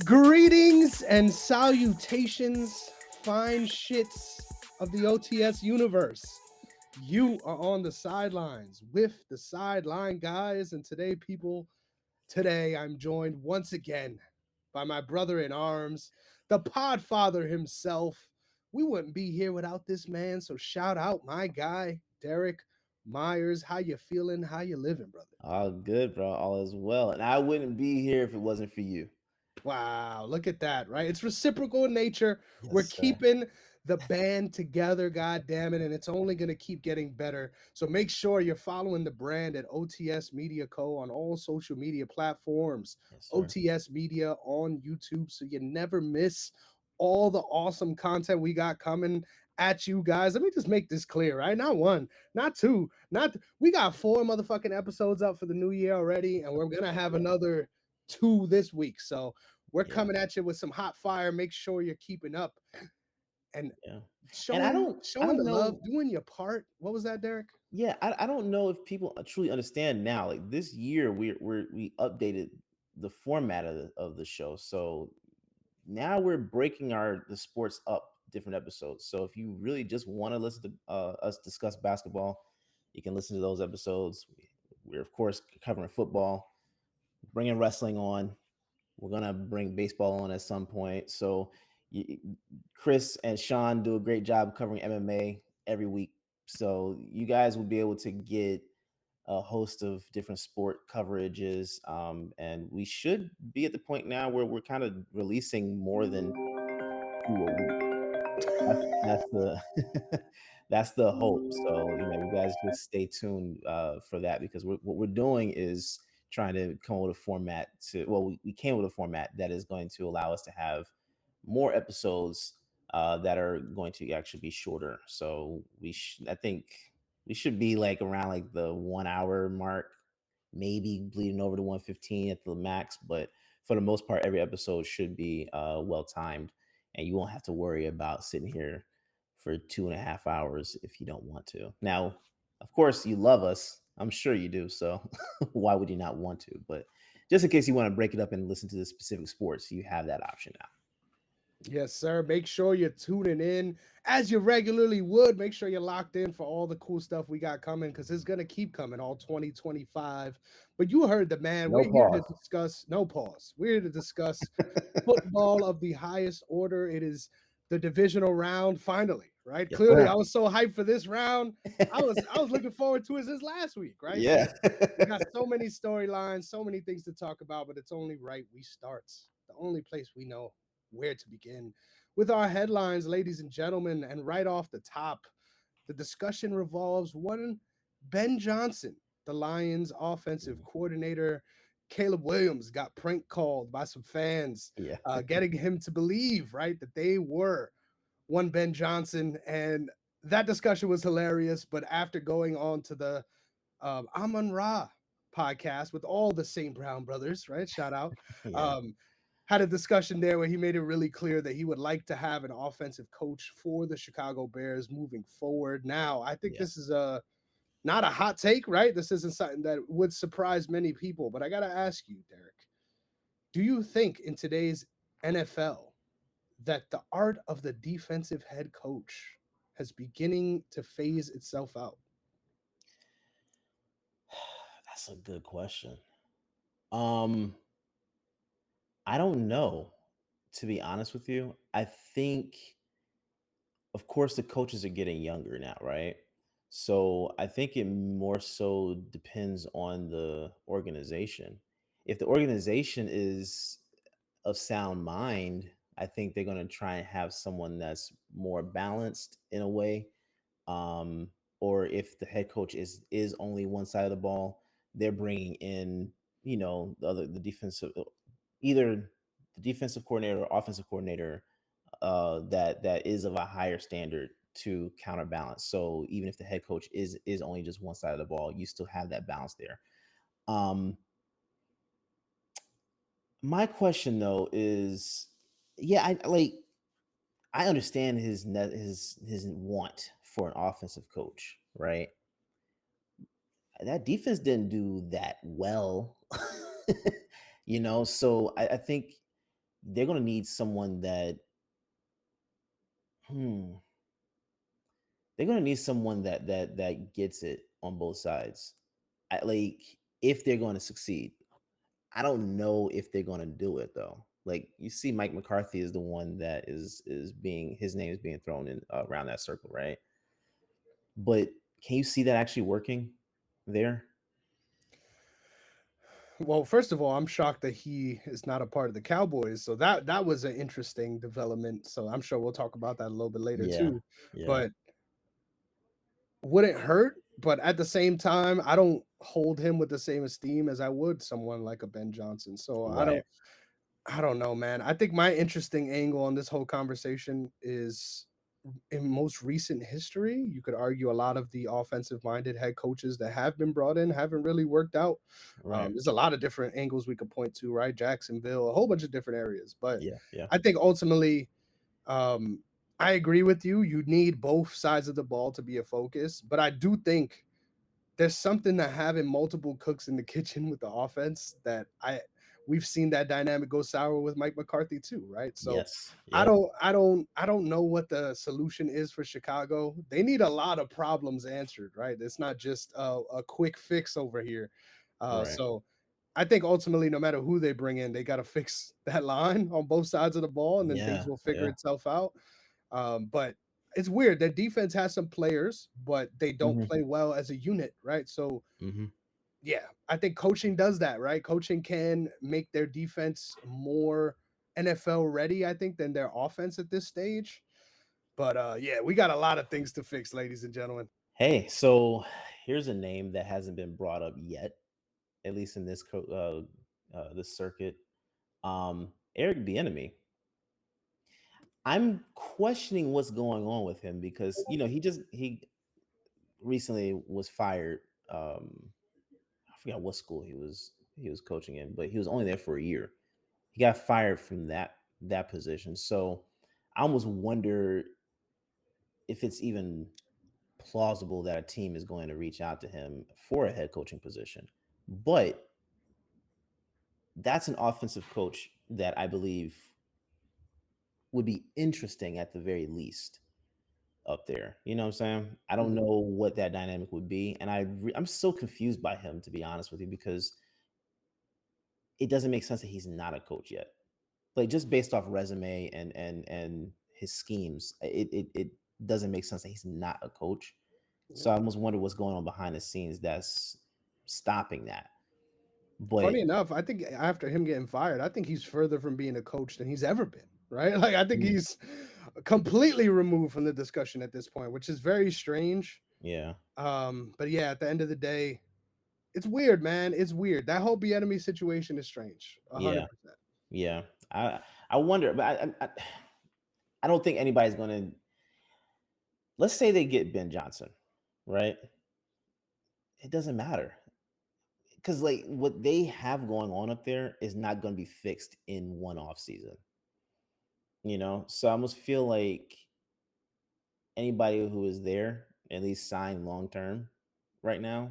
Greetings and salutations, fine shits of the OTS universe. You are on the sidelines with the sideline guys, and today I'm joined once again by my brother in arms, the Podfather himself. We wouldn't be here without this man, so shout out my guy, Derrick Myers. How you feeling? How you living, brother? All good, bro. All is well. And I wouldn't be here if it wasn't for you. Wow, look at that, right? It's reciprocal in nature. We're Yes, sir. keeping the band together, god damn it, and it's only going to keep getting better. So make sure you're following the brand at OTS Media Co. on all social media platforms, Yes, sir. OTS Media on YouTube, so you never miss all the awesome content we got coming at you guys. Let me just make this clear, right? Not one, not two, we got 4 motherfucking episodes up for the new year already, and we're going to have another 2 this week. So we're Yeah. coming at you with some hot fire. Make sure you're keeping up and Yeah. And I showing don't I showing don't the love, know. doing your part. What was that, Derrick? Yeah, I don't know if people truly understand now. Like this year we updated the format of the show. So now we're breaking the sports up different episodes. So if you really just want to listen to us discuss basketball, you can listen to those episodes. We're of course covering football, bringing wrestling on. We're gonna bring baseball on at some point. So Chris and Sean do a great job covering MMA every week. So you guys will be able to get a host of different sport coverages, and we should be at the point now where we're kind of releasing more than two a week. That's the that's the hope. So you guys just stay tuned for that because what we're doing is trying to come up with a format we came with a format that is going to allow us to have more episodes that are going to actually be shorter. So I think we should be like around like the 1 hour mark, maybe bleeding over to 115 at the max. But for the most part, every episode should be well timed, and you won't have to worry about sitting here for 2.5 hours if you don't want to. Now, of course, you love us. I'm sure you do. So why would you not want to? But just in case you want to break it up and listen to the specific sports, you have that option now. Yes, sir. Make sure you're tuning in as you regularly would. Make sure you're locked in for all the cool stuff we got coming because it's going to keep coming all 2025. But you heard the man. No We're here to pause. discuss, no pause. We're here to discuss football of the highest order. It is the divisional round finally, right? Yes, Clearly, sir. I was so hyped for this round. I was looking forward to it since last week, right? Yeah. So we got so many storylines, so many things to talk about, but it's only right we start. The only place we know where to begin with our headlines, ladies and gentlemen, and right off the top, the discussion revolves one Ben Johnson, the Lions offensive coordinator. Caleb Williams got prank called by some fans, Yeah. getting him to believe, right, that they were one Ben Johnson. And that discussion was hilarious. But after going on to the Amon Ra podcast with all the St. Brown brothers, right? Shout out. Yeah. Um, had a discussion there where he made it really clear that he would like to have an offensive coach for the Chicago Bears moving forward. Now, I think Yeah. this is not a hot take, right? This isn't something that would surprise many people, but I got to ask you, Derrick, do you think in today's NFL that the art of the defensive head coach has beginning to phase itself out? That's a good question. Um, I don't know, to be honest with you. I think, of course, the coaches are getting younger now, right? So I think it more so depends on the organization. If the organization is of sound mind, I think they're going to try and have someone that's more balanced in a way. Or if the head coach is only one side of the ball, they're bringing in the defensive, either the defensive coordinator or offensive coordinator that is of a higher standard to counterbalance. So even if the head coach is only just one side of the ball, you still have that balance there. Um, my question though is, yeah, I understand his want for an offensive coach, right? That defense didn't do that well, so I think they're going to need someone that hmm, they're going to need someone that gets it on both sides. Like if they're going to succeed. I don't know if they're going to do it though. Like you see, Mike McCarthy is the one that is being his name is being thrown in around that circle, right? But can you see that actually working there? Well, first of all, I'm shocked that he is not a part of the Cowboys. So that was an interesting development. So I'm sure we'll talk about that a little bit later Yeah, too. yeah, But wouldn't hurt. But at the same time, I don't hold him with the same esteem as I would someone like a Ben Johnson. So right, I don't know, man. I think my interesting angle on this whole conversation is in most recent history. You could argue a lot of the offensive minded head coaches that have been brought in haven't really worked out. right. There's a lot of different angles we could point to, right? Jacksonville, a whole bunch of different areas. But Yeah, yeah, I think ultimately, um, I agree with you. You need both sides of the ball to be a focus. But I do think there's something to having multiple cooks in the kitchen with the offense that we've seen that dynamic go sour with Mike McCarthy too, right? So yes, yep, I don't know what the solution is for Chicago. They need a lot of problems answered, right? It's not just a quick fix over here. right. So I think ultimately, no matter who they bring in, they got to fix that line on both sides of the ball, and then things Yeah, will figure yeah. itself out. But it's weird. Their defense has some players, but they don't Hmm. play well as a unit, right? So Hmm. yeah, I think coaching does that, right? Coaching can make their defense more NFL ready, I think, than their offense at this stage. But yeah, we got a lot of things to fix, ladies and gentlemen. Hey, so here's a name that hasn't been brought up yet, at least in this circuit. Eric Bieniemy. I'm questioning what's going on with him because he recently was fired. I forgot what school he was coaching in, but he was only there for a year. He got fired from that position. So I almost wonder if it's even plausible that a team is going to reach out to him for a head coaching position. But that's an offensive coach that I believe would be interesting at the very least up there. You know what I'm saying? I don't know Mhm. what that dynamic would be, and I'm so confused by him, to be honest with you, because it doesn't make sense that he's not a coach yet. Like just based off resume and his schemes, it doesn't make sense that he's not a coach. Yeah. So I almost wonder what's going on behind the scenes that's stopping that. But Funny enough, I think after him getting fired, I think he's further from being a coach than he's ever been, right? Like I think mm, he's completely removed from the discussion at this point, which is very strange. yeah, But yeah, at the end of the day, it's weird, man. It's weird. That whole enemy situation is strange. yeah, 100%. yeah. I wonder, but I don't think anybody's going to. Let's say they get Ben Johnson, right? It doesn't matter because like what they have going on up there is not going to be fixed in one off season. So I almost feel like anybody who is there, at least signed long term right now,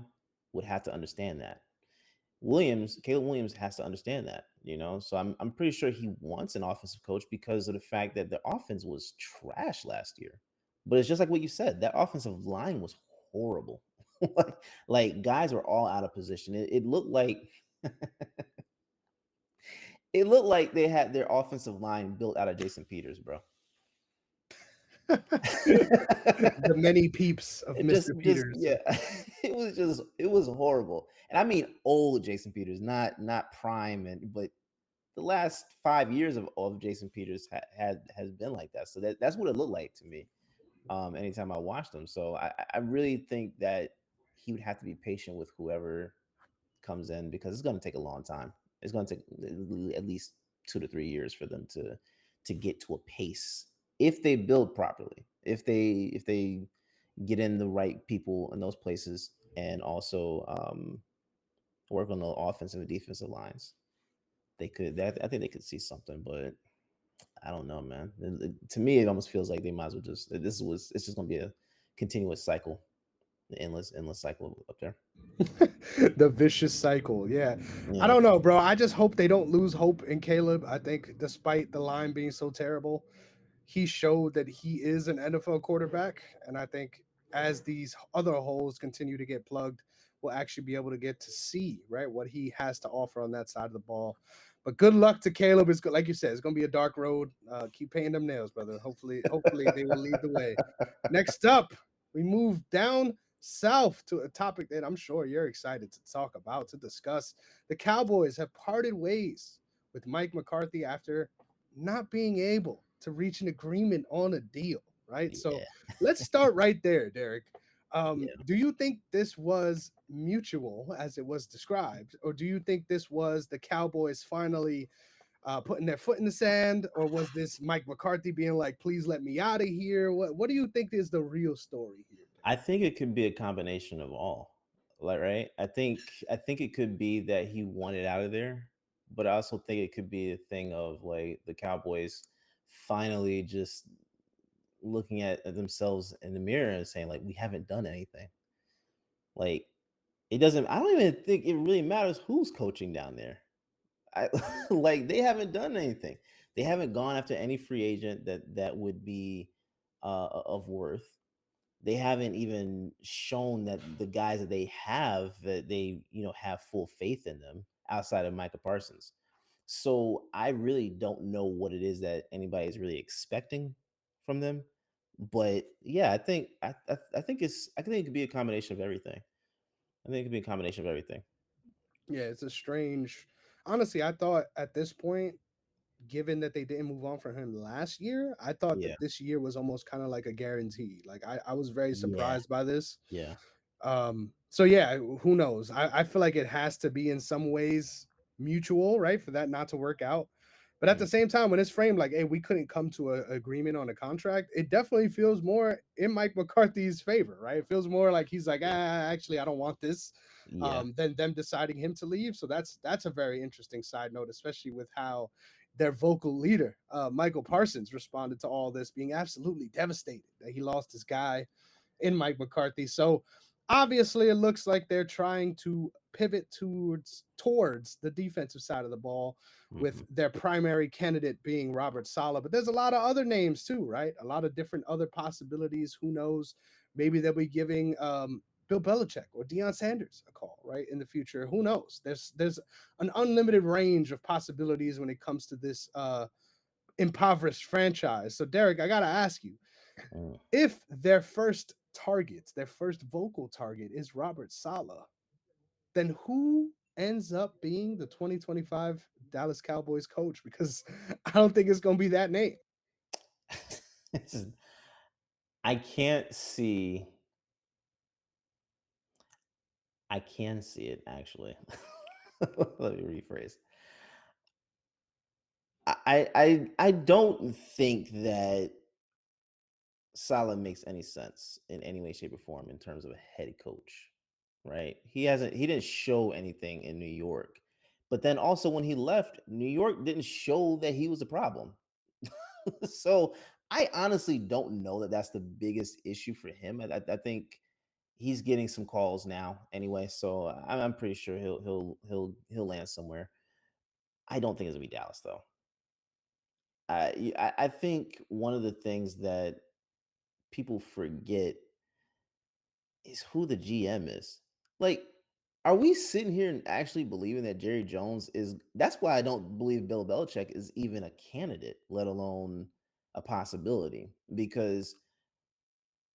would have to understand that. Caleb Williams has to understand that. So I'm pretty sure he wants an offensive coach because of the fact that the offense was trash last year. But it's just like what you said, that offensive line was horrible. like guys were all out of position. It looked like they had their offensive line built out of Jason Peters, bro. The many peeps of It Mr. just Peters. yeah, it was horrible, and I mean old Jason Peters, not prime, but the last 5 years of Jason Peters has been like that. So that's what it looked like to me. Anytime I watched him, so I really think that he would have to be patient with whoever comes in because it's going to take a long time. It's going to take at least 2 to 3 years for them to get to a pace if they build properly. If they get in the right people in those places and also work on the offensive and defensive lines. They could. I think they could see something, but I don't know, man. To me, it almost feels like they might as well just. It's just going to be a continuous cycle The endless cycle up there. The vicious cycle. Yeah. I Yeah, don't know, bro. I just hope they don't lose hope in Caleb. I think despite the line being so terrible, he showed that he is an NFL quarterback. And I think as these other holes continue to get plugged, we'll actually be able to get to see, right, what he has to offer on that side of the ball. But good luck to Caleb. It's good, like you said, it's gonna be a dark road. Keep painting them nails, brother. Hopefully they will lead the way. Next up, we move down south to a topic that I'm sure you're excited to talk about, to discuss. The Cowboys have parted ways with Mike McCarthy after not being able to reach an agreement on a deal, right? So yeah, let's start right there, Derek. yeah. Do you think this was mutual as it was described, or do you think this was the Cowboys finally putting their foot in the sand, or was this Mike McCarthy being like, "Please let me out of here"? What do you think is the real story here, I think it could be a combination of all. Like, right? I think it could be that he wanted out of there, but I also think it could be a thing of like the Cowboys finally just looking at themselves in the mirror and saying like we haven't done anything. Like it doesn't. I don't even think it really matters who's coaching down there. I like they haven't done anything. They haven't gone after any free agent that would be of worth. They haven't even shown that the guys that they have that they have full faith in them outside of Micah Parsons. So I really don't know what it is that anybody is really expecting from them. But yeah, I think it could be a combination of everything. I think it could be a combination of everything. yeah, it's a strange. Honestly, I thought at this point, given that they didn't move on from him last year, I thought Yeah. that this year was almost kind of like a guarantee. Like I was very Yeah. surprised by this. Yeah. So yeah, who knows? I feel like it has to be in some ways mutual, right? For that not to work out. But at Mm. the same time, when it's framed like, hey, we couldn't come to an agreement on a contract, it definitely feels more in Mike McCarthy's favor, right? It feels more like he's like, Yeah. actually, I don't want this, Yeah. than them deciding him to leave. So that's a very interesting side note, especially with how their vocal leader, Michael Parsons, responded to all this, being absolutely devastated that he lost his guy in Mike McCarthy. So obviously it looks like they're trying to pivot towards the defensive side of the ball with Mhm. their primary candidate being Robert Saleh. But there's a lot of other names too, right? A lot of different other possibilities. Who knows? Maybe they'll be giving Bill Belichick or Deion Sanders a call, right, in the future. Who knows? There's an unlimited range of possibilities when it comes to this impoverished franchise. So Derek, I gotta ask you, Mm. if their first target, their first vocal target is Robert Saleh, then who ends up being the 2025 Dallas Cowboys coach? Because I don't think it's going to be that name. It's just- I can't see. I can see it actually. Let me rephrase. I don't think that Salah makes any sense in any way, shape, or form in terms of a head coach. Right? He didn't show anything in New York. But then also when he left, New York didn't show that he was a problem. So I honestly don't know that that's the biggest issue for him. I think he's getting some calls now anyway, so I'm pretty sure he'll land somewhere. I don't think it's gonna be Dallas though. I think one of the things that people forget is who the GM is. Like, are we sitting here and actually believing that Jerry Jones is? That's why I don't believe Bill Belichick is even a candidate, let alone a possibility, because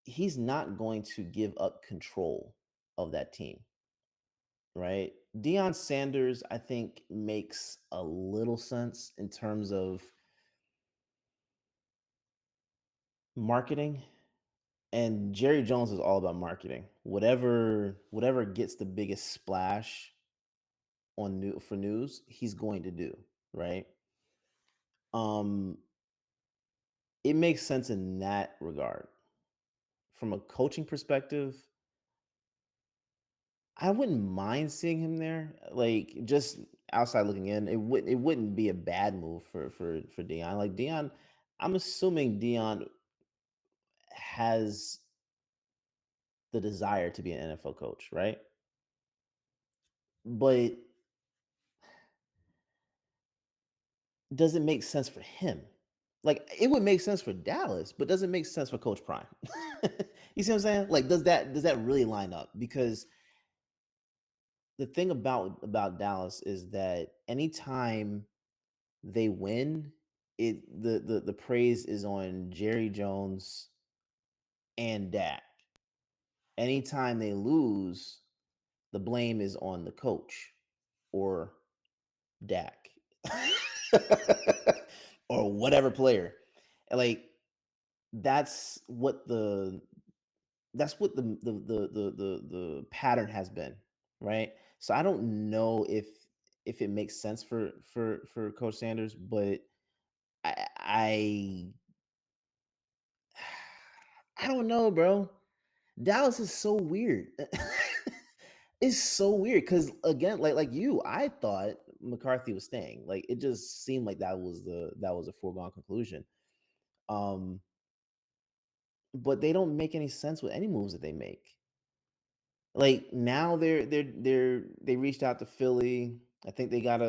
he's not going to give up control of that team, right? Deion Sanders, I think, makes a little sense in terms of marketing. And Jerry Jones is all about marketing. Whatever gets the biggest splash on news, he's going to do, right? Um it makes sense in that regard. From a coaching perspective, I wouldn't mind seeing him there. Like just outside looking in, it wouldn't be a bad move for Dion. Like Dion, I'm assuming Dion has the desire to be an NFL coach, right? But does it make sense for him? Like it would make sense for Dallas, but doesn't make sense for Coach Prime. You see what I'm saying? Like, does that really line up? Because the thing about Dallas is that anytime they win, the praise is on Jerry Jones and Dak. Anytime they lose, the blame is on the coach or Dak or whatever player. And like that's what the that's what the pattern has been, right? So I don't know if it makes sense for Coach Sanders, but I I don't know, bro. Dallas is so weird. It's so weird because again, like you, I thought McCarthy was staying. Like it just seemed like that was a foregone conclusion. Um, but they don't make any sense with any moves that they make. Like now they reached out to Philly. I think they got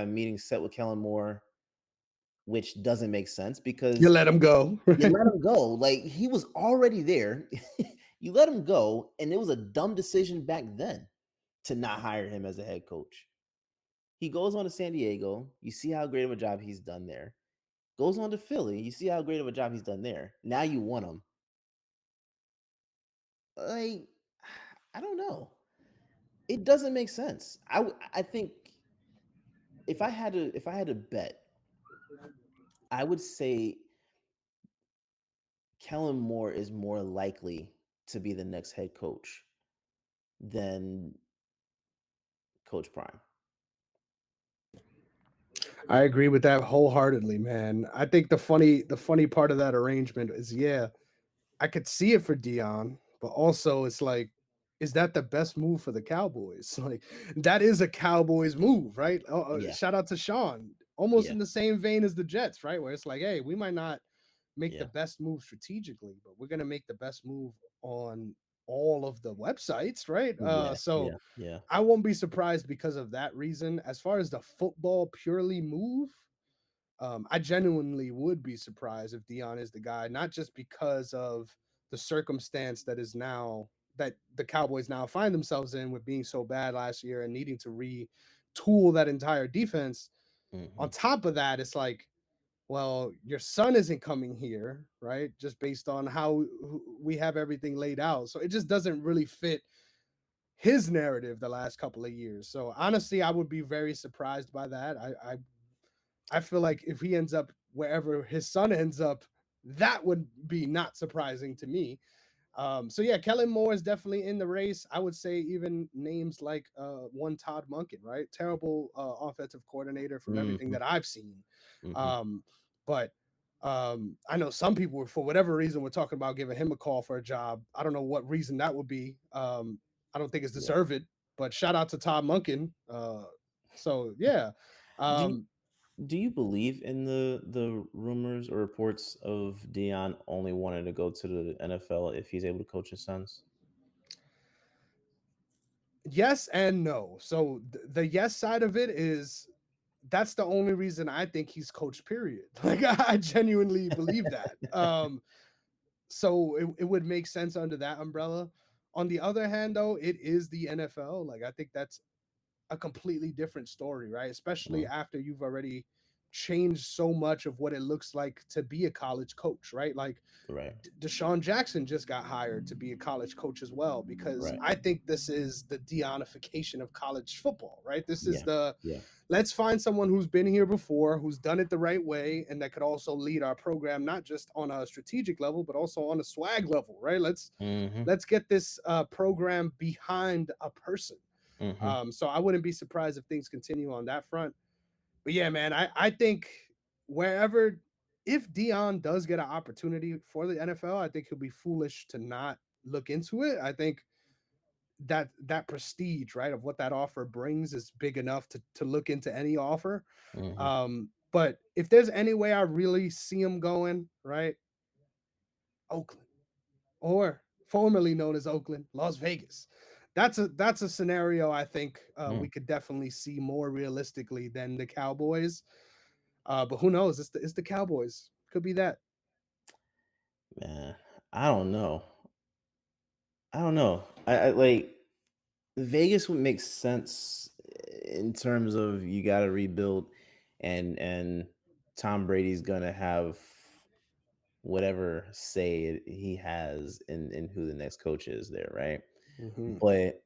a meeting set with Kellen Moore, which doesn't make sense You because let him go. you let him go. Like he was already there. You let him go, and it was a dumb decision back then to not hire him as a head coach. He goes on to San Diego. You see how great of a job he's done there. Goes on to Philly. You see how great of a job he's done there. Now you want him. Like I don't know. It doesn't make sense. I think if I had to bet, I would say Kellen Moore is more likely to be the next head coach than Coach Prime. I agree with that wholeheartedly, man. I think the funny part of that arrangement is, yeah, I could see it for Dion, but also it's like, is that the best move for the Cowboys? Like that is a Cowboys move, right? Yeah, Shout out to Sean. Almost yeah, in the same vein as the Jets, right? Where it's like, hey, we might not make the yeah, best move strategically, but we're gonna make the best move on all of the websites, right? yeah, So yeah, yeah. I won't be surprised because of that reason. As far as the football purely move, I genuinely would be surprised if Dion is the guy, not just because of the circumstance that is now that the Cowboys now find themselves in with being so bad last year and needing to retool that entire defense. On Hmm. top of that, it's like, well, your son isn't coming here, right? Just based on how we have everything laid out. So it just doesn't really fit his narrative the last couple of years. So honestly, I would be very surprised by that. I feel like if he ends up wherever his son ends up, that would be not surprising to me. So yeah, Kellen Moore is definitely in the race. I would say even names like one Todd Munkin, right? Terrible offensive coordinator from everything Hmm. that I've seen. Hmm. Um, but I know some people, for whatever reason, were talking about giving him a call for a job. I don't know what reason that would be. I don't think it's Yeah. deserved, but shout out to Todd Munkin. So yeah. Do you Um, do you believe in the rumors or reports of Dion only wanting to go to the NFL if he's able to coach his sons? Yes and no. So the yes side of it is that's the only reason I think he's coach. Period. Like I genuinely believe that. So it would make sense under that umbrella. On the other hand, though, it is the NFL. Like I think that's a completely different story, right? Especially Mm, after you've already changed so much of what it looks like to be a college coach, right? Like right, Deshaun Jackson just got hired to be a college coach as well, because right. I think this is the deionification of college football, right? This is Yeah, the yeah. let's find someone who's been here before, who's done it the right way, and that could also lead our program not just on a strategic level, but also on a swag level, right? Hmm. Let's get this program behind a person. Hmm. So I wouldn't be surprised if things continue on that front. But yeah, man, I think wherever if Dion does get an opportunity for the NFL, I think he'll be foolish to not look into it. I think that prestige, right, of what that offer brings is big enough to look into any offer. Hmm. But if there's any way I really see him going, right, Oakland. or formerly known as Oakland, Las Vegas. That's a scenario I think we Mm, could definitely see more realistically than the Cowboys. But who knows? It's the Cowboys. Could be that. man, I don't know. I don't know. I like Vegas would make sense in terms of you got to rebuild, and Tom Brady's gonna have whatever say he has in who the next coach is there, right? Hmm. But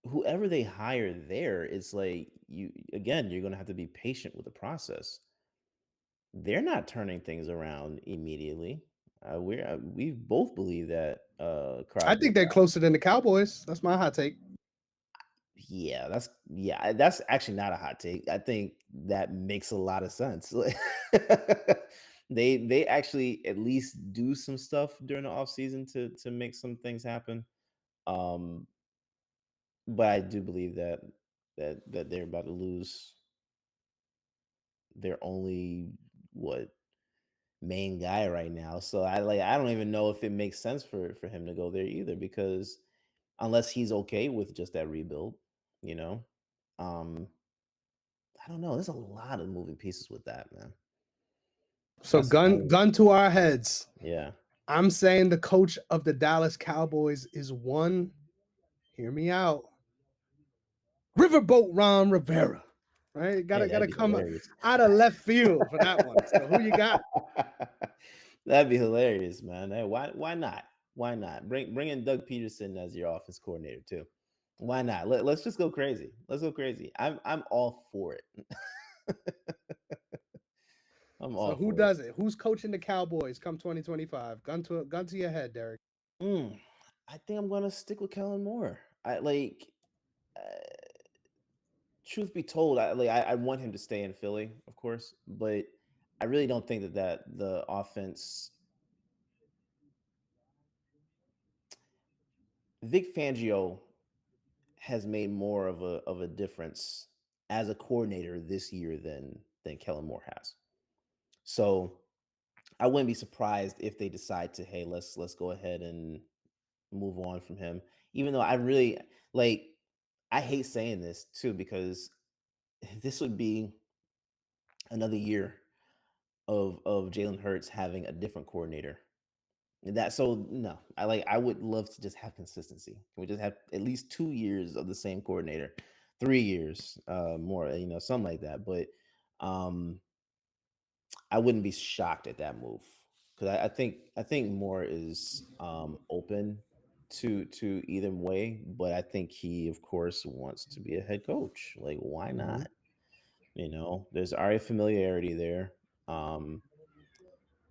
whoever they hire there, it's like you again, you're gonna have to be patient with the process. They're not turning things around immediately. We both believe that I Crosby. think they're closer than the Cowboys. That's my hot take. That's actually not a hot take. I think that makes a lot of sense. Like, they actually at least do some stuff during the off season to make some things happen. Um, but I do believe that they're about to lose their only what main guy right now. So I don't even know if it makes sense for him to go there either because unless he's okay with just that rebuild, you know. Um I don't know. There's a lot of moving pieces with that, man. So That's gun to our heads. yeah. I'm saying the coach of the Dallas Cowboys is one. Hear me out. Riverboat Ron Rivera. Right? Hey, Gotta that'd be come hilarious. out of left field for that one. So who you got? That'd be hilarious, man. Hey, why not? Why not? Bring in Doug Peterson as your offense coordinator too. Why not? Let's just go crazy. Let's go crazy. I'm all for it. I'm So all who for it. does it? Who's coaching the Cowboys come 2025? Gun to your head, Derrick. Mm, I think I'm gonna stick with Kellen Moore. I like. Uh, Truth be told, I want him to stay in Philly, of course, but I really don't think that the offense. Vic Fangio has made more of a difference as a coordinator this year than Kellen Moore has. So I wouldn't be surprised if they decide to, hey, let's go ahead and move on from him. Even though I really like, I hate saying this too because this would be another year of Jalen Hurts having a different coordinator. That so no, I would love to just have consistency. Can we just have at least 2 years of the same coordinator, 3 years, more, something like that. But um, I wouldn't be shocked at that move because I think Moore is open to either way, but I think he, of course, wants to be a head coach. Like, why Mm-hmm. not? There's already familiarity there.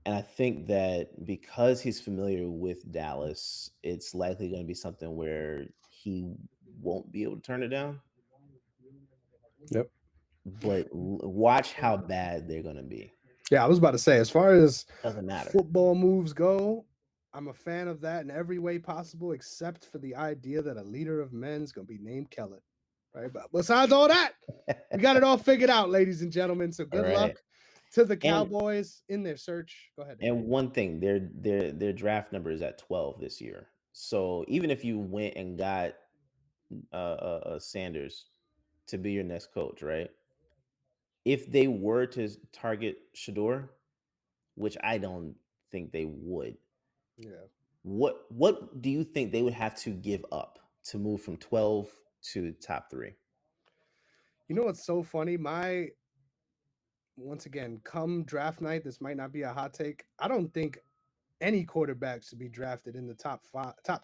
And I think that because he's familiar with Dallas, it's likely going to be something where he won't be able to turn it down. Yep. But watch how bad they're going to be. Yeah, I was about to say, as far as Doesn't matter. football moves go, I'm a fan of that in every way possible, except for the idea that a leader of men's gonna be named Kellen. Right. But besides all that, we got it all figured out, ladies and gentlemen. So All good right. luck to the And Cowboys in their search. Go ahead, Derek. and one thing, their draft number is at 12 this year. So even if you went and got Sanders to be your next coach, right? If they were to target Shador, which I don't think they would, Yeah. what do you think they would have to give up to move from 12 to top three? You know what's so funny? My once again, come draft night, this might not be a hot take. I don't think any quarterback should be drafted in the top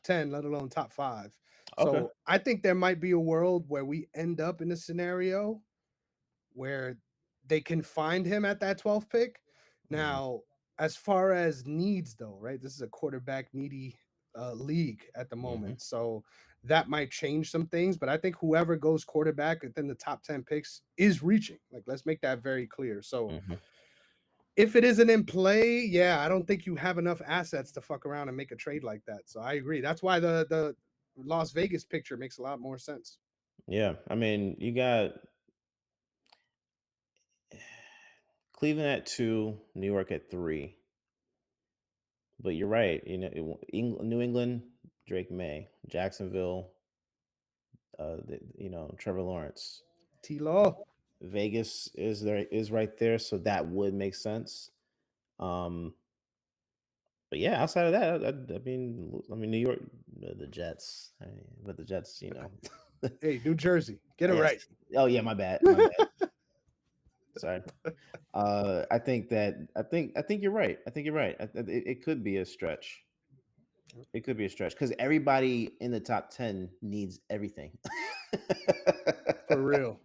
10, let alone top five. Okay. So I think there might be a world where we end up in a scenario where they can find him at that 12th pick. Mhm, Now, as far as needs, though, right? This is a quarterback needy league at the mhm, moment. So that might change some things. But I think whoever goes quarterback within the top 10 picks is reaching. Like, let's make that very clear. So mhm. if it isn't in play, yeah, I don't think you have enough assets to fuck around and make a trade like that. So I agree. That's why the Las Vegas picture makes a lot more sense. Yeah, I mean, you got Cleveland at 2, New York at 3. But you're right. New England, Drake May, Jacksonville, Trevor Lawrence. T Law. Vegas is right there, so that would make sense. Um, but yeah, outside of that, New York, the Jets. But the Jets, Hey, New Jersey, get it yes. right. Oh yeah, my bad, my bad. Sorry. I think you're right. I think you're right. It could be a stretch. It could be a stretch because everybody in the top 10 needs everything. For real.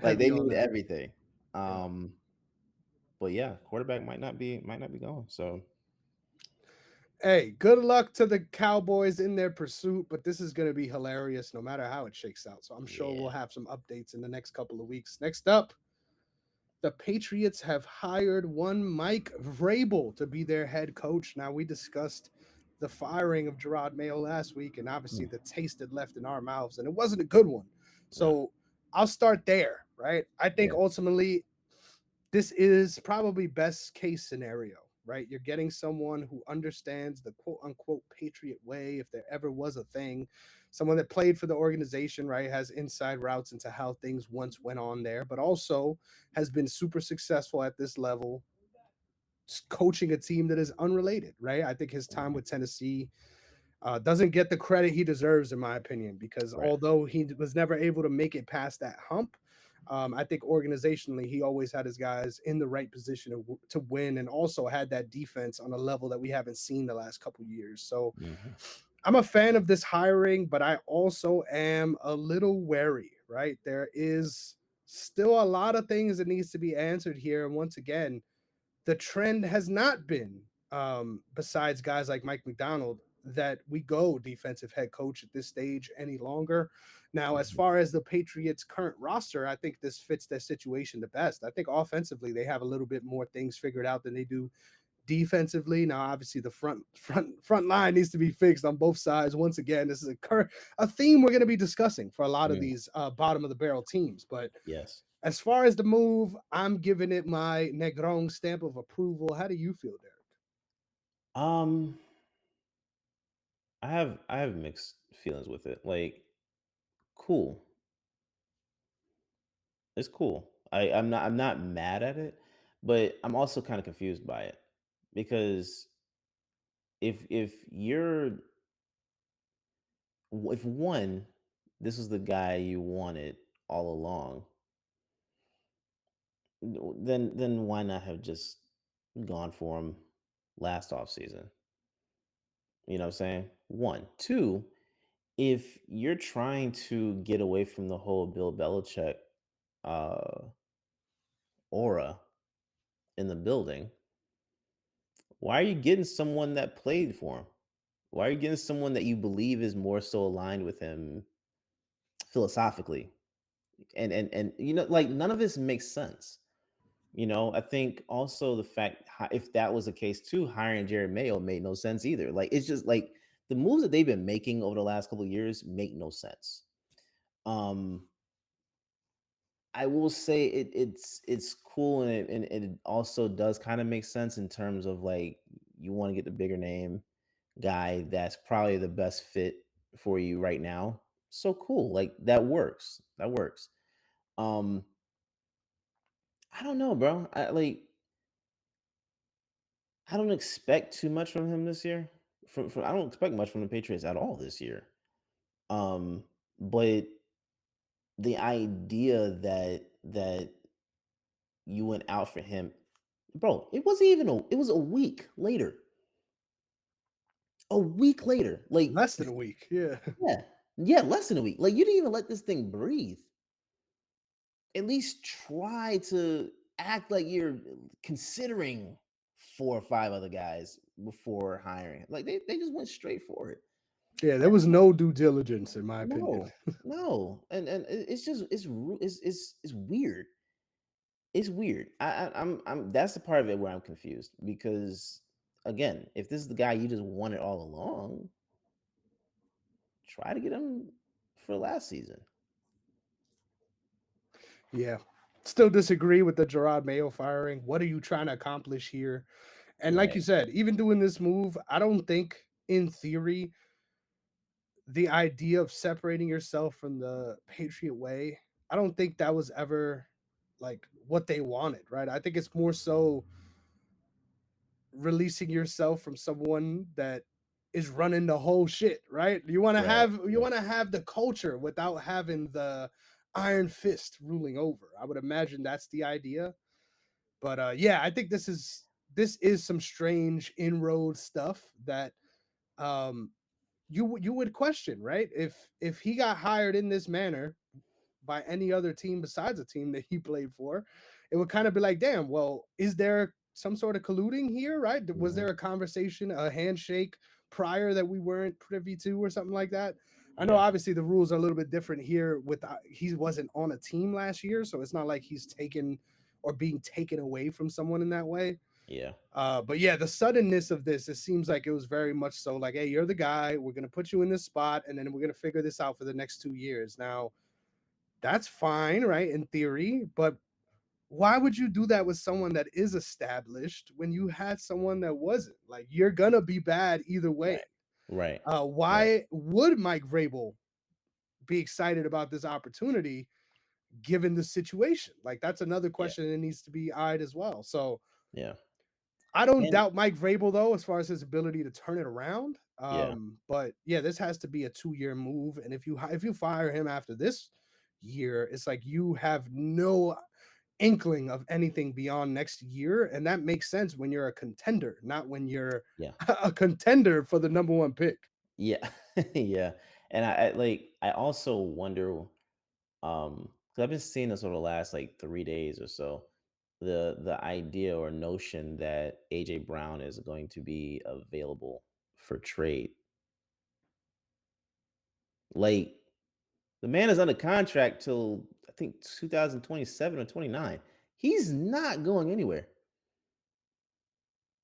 Like they Heavy on need that. everything. Yeah. Um, but yeah, quarterback might not be going. So Hey, good luck to the Cowboys in their pursuit, but this is going to be hilarious no matter how it shakes out. So I'm sure we'll yeah. have some updates in the next couple of weeks. Next up, the Patriots have hired one Mike Vrabel to be their head coach. Now, we discussed the firing of Gerard Mayo last week, and obviously Mm, the taste it left in our mouths, and it wasn't a good one. nah, So I'll start there, right? I think yeah. ultimately this is probably best case scenario, right? You're getting someone who understands the quote unquote patriot way, if there ever was a thing, someone that played for the organization, right? Has inside routes into how things once went on there, but also has been super successful at this level, coaching a team that is unrelated, right? I think his time Mhm. with Tennessee doesn't get the credit he deserves, in my opinion, because Right. although he was never able to make it past that hump, I think organizationally he always had his guys in the right position to win, and also had that defense on a level that we haven't seen the last couple years. So Hmm. I'm a fan of this hiring, but I also am a little wary. Right, there is still a lot of things that needs to be answered here, and once again, the trend has not been, besides guys like Mike McDonald, that we go defensive head coach at this stage any longer. Now, as Hmm. far as the Patriots' current roster, I think this fits their situation the best. I think offensively they have a little bit more things figured out than they do defensively. Now, obviously, the front line needs to be fixed on both sides. Once again, this is a theme we're going to be discussing for a lot of Mm, these bottom of the barrel teams, but yes. as far as the move, I'm giving it my Negron stamp of approval. How do you feel, Derek? Um, I have mixed feelings with it. Like, cool. It's cool. I'm not mad at it, but I'm also kind of confused by it because if one, this is the guy you wanted all along, then why not have just gone for him last off season? You know what I'm saying? One, two. If you're trying to get away from the whole Bill Belichick uh, aura in the building, why are you getting someone that played for him? Why are you getting someone that you believe is more so aligned with him philosophically? And like none of this makes sense. I think also the fact if that was the case too, hiring Jared Mayo made no sense either. Like it's just like the moves that they've been making over the last couple of years make no sense. Um, I will say it's cool and it also does kind of make sense in terms of like you want to get the bigger name guy that's probably the best fit for you right now. So cool. Like that works. That works. Um I don't know, bro. I don't expect too much from him this year. From I don't expect much from the Patriots at all this year. But the idea that you went out for him, bro, it was a week later. A week later. Like, Less than a week. Yeah. yeah. Yeah, less than a week. Like you didn't even let this thing breathe. At least try to act like you're considering four or five other guys before hiring. Like they just went straight for it. Yeah, there was no due diligence, in my opinion. No, no, and it's just it's weird. It's weird. I'm that's the part of it where I'm confused because again, if this is the guy you just wanted all along, try to get him for last season. Yeah. Still disagree with the Gerard Mayo firing. What are you trying to accomplish here? And like you Right. said, even doing this move, I don't think in theory the idea of separating yourself from the Patriot way, I don't think that was ever like what they wanted, right? I think it's more so releasing yourself from someone that is running the whole shit, right? Right. You Right. want to have the culture without having the iron fist ruling over. I would imagine that's the idea. But yeah, I think this is some strange inroad stuff that um you would question, right? If he got hired in this manner by any other team besides a team that he played for, it would kind of be like, damn, well, is there some sort of colluding here, right? Was Hmm. there a conversation, a handshake prior that we weren't privy to or something like that? I know Yeah. obviously the rules are a little bit different here with he wasn't on a team last year, so it's not like he's taken or being taken away from someone in that way. Yeah. But yeah, the suddenness of this, it seems like it was very much so like, hey, you're the guy. We're gonna put you in this spot, and then we're gonna figure this out for the next 2 years. Now, that's fine, right? In theory, but why would you do that with someone that is established when you had someone that wasn't? Like, you're gonna be bad either way. Right. Right. Right. Why would Mike Vrabel be excited about this opportunity given the situation? Like, that's another Yeah. question that needs to be eyed as well. So Yeah. I don't And doubt Mike Vrabel though, as far as his ability to turn it around. yeah. But yeah, this has to be a 2 year move, and if you fire him after this year, it's like you have no inkling of anything beyond next year, and that makes sense when you're a contender, not when you're Yeah. a contender for the number one pick. Yeah. Yeah. And I also wonder, 'cause I've been seeing this over the last like 3 days or so, the idea or notion that AJ Brown is going to be available for trade. Like, the man is under contract till I think 2027 or 29. He's not going anywhere.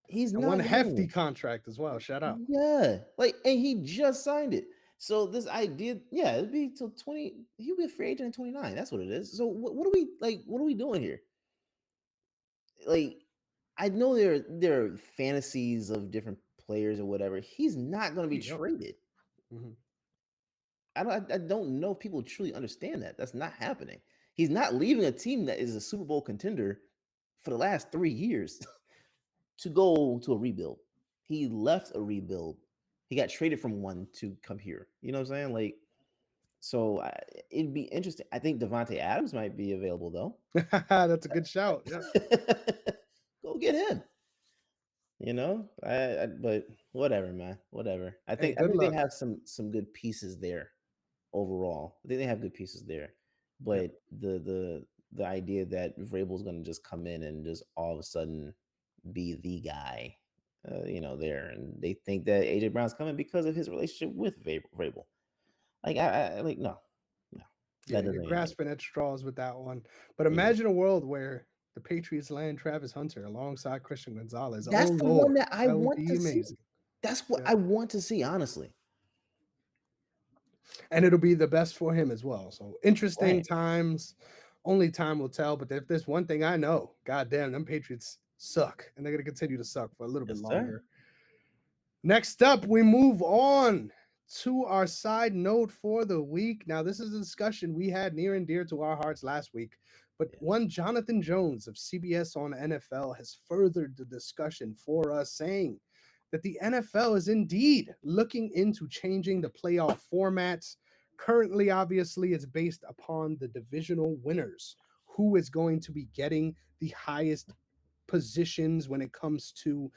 He's And one not going hefty anywhere. contract as well. Shout out. Yeah, like, and he just signed it. So this idea, yeah, it'd be till 20. He'll be a free agent in 29. That's what it is. So what are we like? What are we doing here? Like, I know there are fantasies of different players or whatever. He's not going to be Yo. traded. Mhm. I don't know if people truly understand that. That's not happening. He's not leaving a team that is a Super Bowl contender for the last 3 years to go to a rebuild. He left a rebuild. He got traded from one to come here. You know what I'm saying? Like, so it'd be interesting. I think Devonte Adams might be available though. That's a good shout. Yeah. Go get him. You know, but whatever, man. Whatever. Hey, I good think they luck. have some good pieces there overall. I think they have good pieces there. Yep. But the idea that Vrabel's going to just come in and just all of a sudden be the guy, there, and they think that AJ Brown's coming because of his relationship with Vrabel. Like, I like no, Yeah, that you're doesn't even make grasping at straws with that one. But yeah. imagine a world where the Patriots land Travis Hunter alongside Christian Gonzalez. Oh That's the one Lord, that I that would want be to see. amazing. That's what Yeah. I want to see, honestly. And it'll be the best for him as well. So interesting Right. times. Only time will tell. But if there's one thing I know, goddamn, them Patriots suck, and they're gonna continue to suck for a little bit Yes, sir. longer. Next up, we move on to our side note for the week. Now, this is a discussion we had near and dear to our hearts last week, but Yeah. one Jonathan Jones of CBS on NFL has furthered the discussion for us, saying that the NFL is indeed looking into changing the playoff formats. Currently, obviously, it's based upon the divisional winners, who is going to be getting the highest positions when it comes to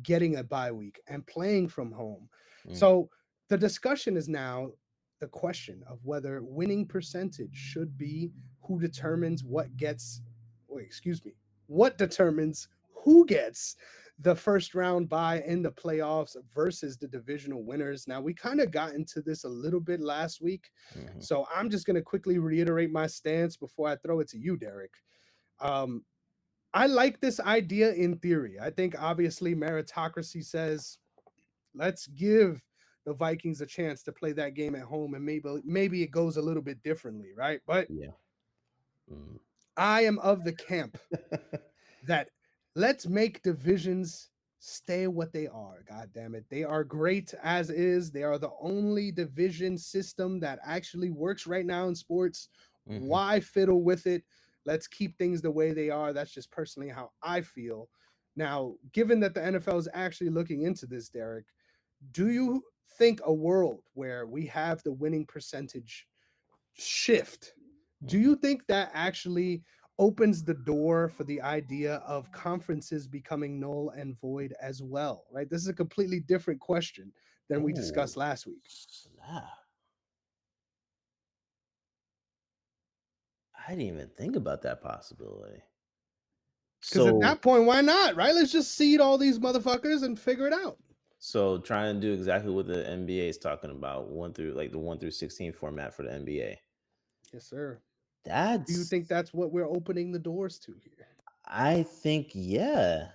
getting a bye week and playing from home. Mm, So the discussion is now the question of whether winning percentage should be who determines what gets, wait, excuse me, what determines who gets the first round bye in the playoffs versus the divisional winners. Now, we kind of got into this a little bit last week. mhm. So I'm just going to quickly reiterate my stance before I throw it to you, Derek. Um, I like this idea in theory. I think obviously meritocracy says let's give the Vikings a chance to play that game at home, and maybe it goes a little bit differently, right? But Yeah. Mm. I am of the camp that let's make divisions stay what they are. God damn it. They are great as is. They are the only division system that actually works right now in sports. Hmm. Why fiddle with it? Let's keep things the way they are. That's just personally how I feel. Now, given that the NFL is actually looking into this, Derek, do you think a world where we have the winning percentage shift, do Hmm. you think that actually opens the door for the idea of conferences becoming null and void as well? Right? This is a completely different question than we Oh, discussed last week. snap. I didn't even think about that possibility. Because at So, that point, why not? Right? Let's just seed all these motherfuckers and figure it out. so trying to do exactly what the NBA is talking about, the 1 through 16 format for the NBA. Yes, sir. Do you That's, think that's what we're opening the doors to here? I think, yeah.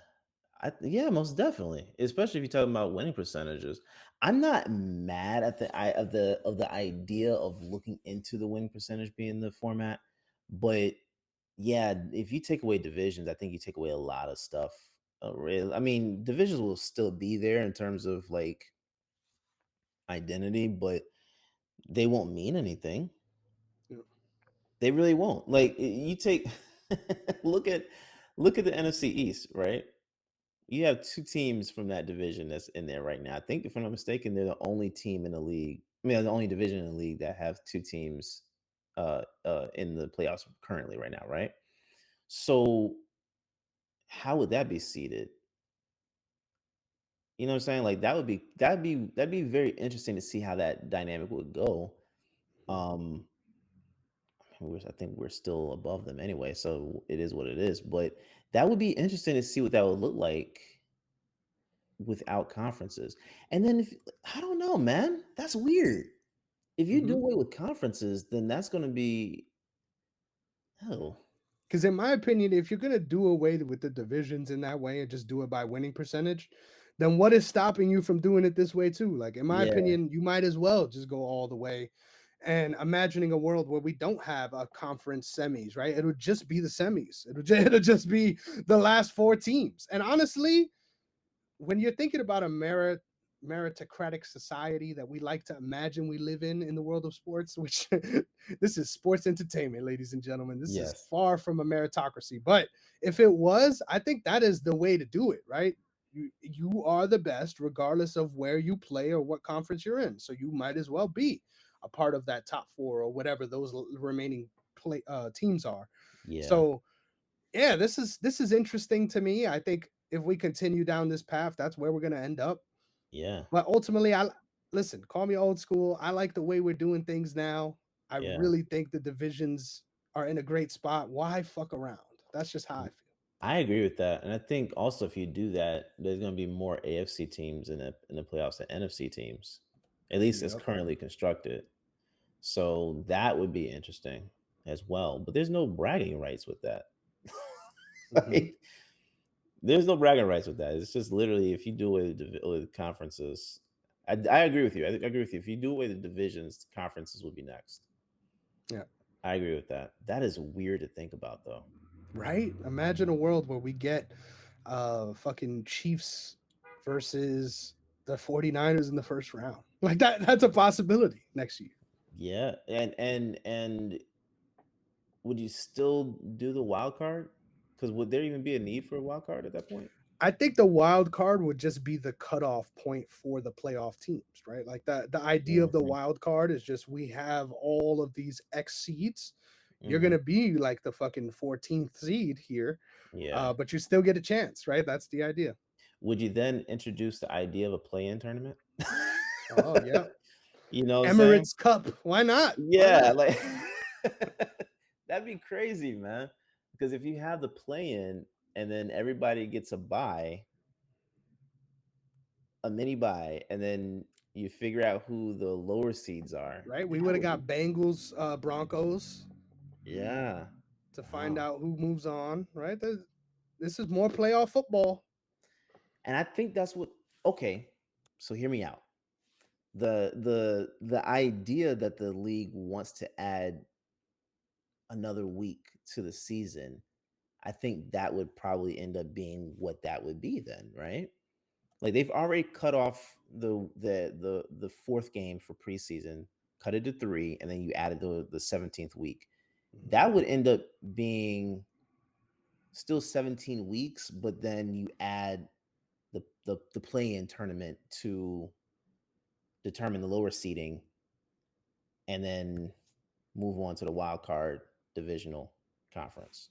Yeah, most definitely. Especially if you're talking about winning percentages. I'm not mad at the idea of looking into the winning percentage being the format, but yeah, if you take away divisions, I think you take away a lot of stuff. I mean, divisions will still be there in terms of like identity, but they won't mean anything. Yeah. They really won't. Like you take look at look at the NFC East, right? You have two teams from that division that's in there right now. I think, if I'm not mistaken, they're the only team in the league. I mean, the only division in the league that have two teams in the playoffs currently right now, right? So how would that be seated? You know what I'm saying? Like that'd be very interesting to see how that dynamic would go. Um, I think we're still above them anyway, so it is what it is. But that would be interesting to see what that would look like without conferences. And then if I don't know, man, that's weird. If you do Mhm. away with conferences, then that's going to be oh Because in my opinion, if you're gonna do away with the divisions in that way and just do it by winning percentage, then what is stopping you from doing it this way too? Like in my yeah, opinion, you might as well just go all the way. And imagining a world where we don't have a conference semis, right? It'll just be the semis. It'll just be the last four teams. And honestly, when you're thinking about a meritocratic society that we like to imagine we live in the world of sports, which this is sports entertainment, ladies and gentlemen. This is yes, far from a meritocracy. But if it was, I think that is the way to do it, right? You are the best regardless of where you play or what conference you're in. So you might as well be a part of that top four or whatever those remaining teams are. yeah, So yeah, this is interesting to me. I think if we continue down this path, that's where we're gonna end up. yeah, But ultimately, listen. Call me old school. I like the way we're doing things now. I yeah. really think the divisions are in a great spot. Why fuck around? That's just how I feel. I agree with that, and I think also if you do that, there's going to be more AFC teams in the playoffs than NFC teams, at least as Yep. currently constructed. So that would be interesting as well. But there's no bragging rights with that. Hmm. Like, there's no bragging rights with that. It's just literally if you do away with conferences. I agree with you. I agree with you. If you do away the divisions, conferences would be next. Yeah. I agree with that. That is weird to think about, though. Right. Imagine a world where we get fucking Chiefs versus the 49ers in the first round. Like that's a possibility next year. Yeah, and would you still do the wild card? Because would there even be a need for a wild card at that point? I think the wild card would just be the cutoff point for the playoff teams, right? Like the idea of the Mhm, wild card is just we have all of these X seeds. You're mhm. gonna be like the fucking 14th seed here, Yeah. but you still get a chance, right? That's the idea. Would you then introduce the idea of a play-in tournament? Oh yeah, You know what I'm saying? Emirates Cup. Why not? Why Yeah, not? like that'd be crazy, man. Because if you have the play-in and then everybody gets a mini buy, and then you figure out who the lower seeds are, Right? We that would have would got be Bengals, Broncos yeah. to find Wow. out who moves on. Right? This is more playoff football. And I think that's what okay. So hear me out. The idea that the league wants to add another week to the season, I think that would probably end up being what that would be then, right? Like they've already cut off the fourth game for preseason, cut it to 3, and then you added the 17th week. Mhm. That would end up being still 17 weeks, but then you add the play-in tournament to determine the lower seeding, and then move on to the wild card divisional conference.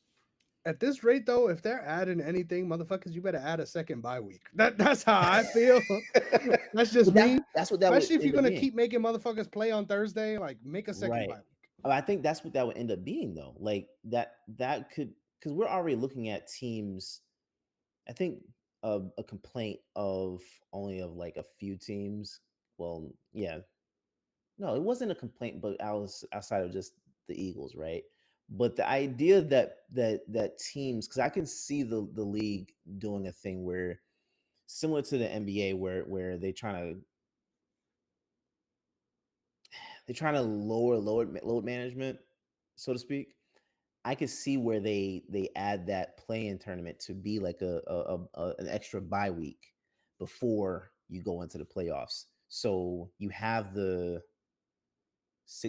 At this rate, though, if they're adding anything, motherfuckers, you better add a second bye week. That's how I feel. That's just But that me. that's what that would Especially if you're end up gonna being. keep making motherfuckers play on Thursday, like make a second Right. bye week. I think that's what that would end up being though. Like that could, because we're already looking at teams. I think a complaint of only of like a few teams. Well, yeah, no, it wasn't a complaint, but I was outside of just the Eagles, right? But the idea that teams, because I can see the league doing a thing where similar to the NBA, where they trying to lower load management, so to speak. I could see where they add that play-in tournament to be like an extra bye week before you go into the playoffs. So you have the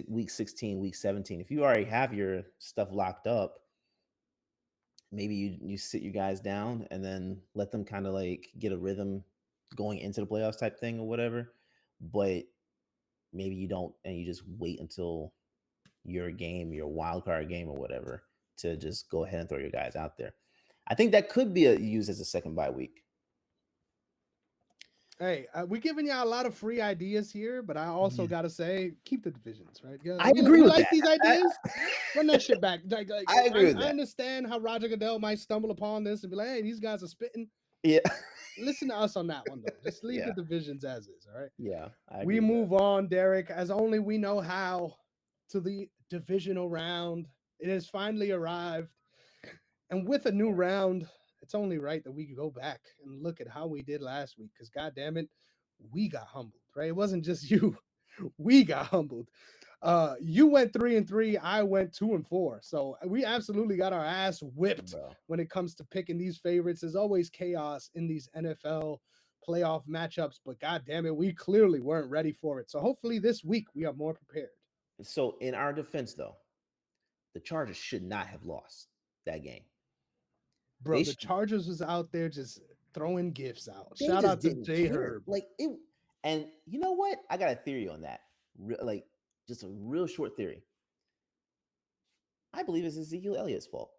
week 16, week 17. If you already have your stuff locked up, maybe you sit you guys down and then let them kind of like get a rhythm going into the playoffs type thing or whatever. But maybe you don't, and you just wait until your game, your wild card game or whatever, to just go ahead and throw your guys out there. I think that could be used as a second bye week. Hey, we're giving y'all a lot of free ideas here, but I also Yeah. gotta say, keep the divisions, right? Yeah, I we, agree we with like that. these ideas. Run that shit back. I agree with I that. understand how Roger Goodell might stumble upon this and be like, "Hey, these guys are spitting." Yeah. Listen to us on that one though. Just leave the Yeah. divisions as is. All right. Yeah. I agree We with that. move on, Derrick, as only we know how, to the divisional round. It has finally arrived. And with a new round, it's only right that we go back and look at how we did last week. Because, God damn it, we got humbled, right? It wasn't just you. We got humbled. You went 3-3. I went 2-4. So we absolutely got our ass whipped Bro. when it comes to picking these favorites. There's always chaos in these NFL playoff matchups, but god damn it, we clearly weren't ready for it. So hopefully this week we are more prepared. So in our defense though, the Chargers should not have lost that game. Bro, They the should, Chargers was out there just throwing gifts out. they Shout just out to didn't J care. Herb. Like it, and you know what? I got a theory on that. Like just a real short theory. I believe it's Ezekiel Elliott's fault.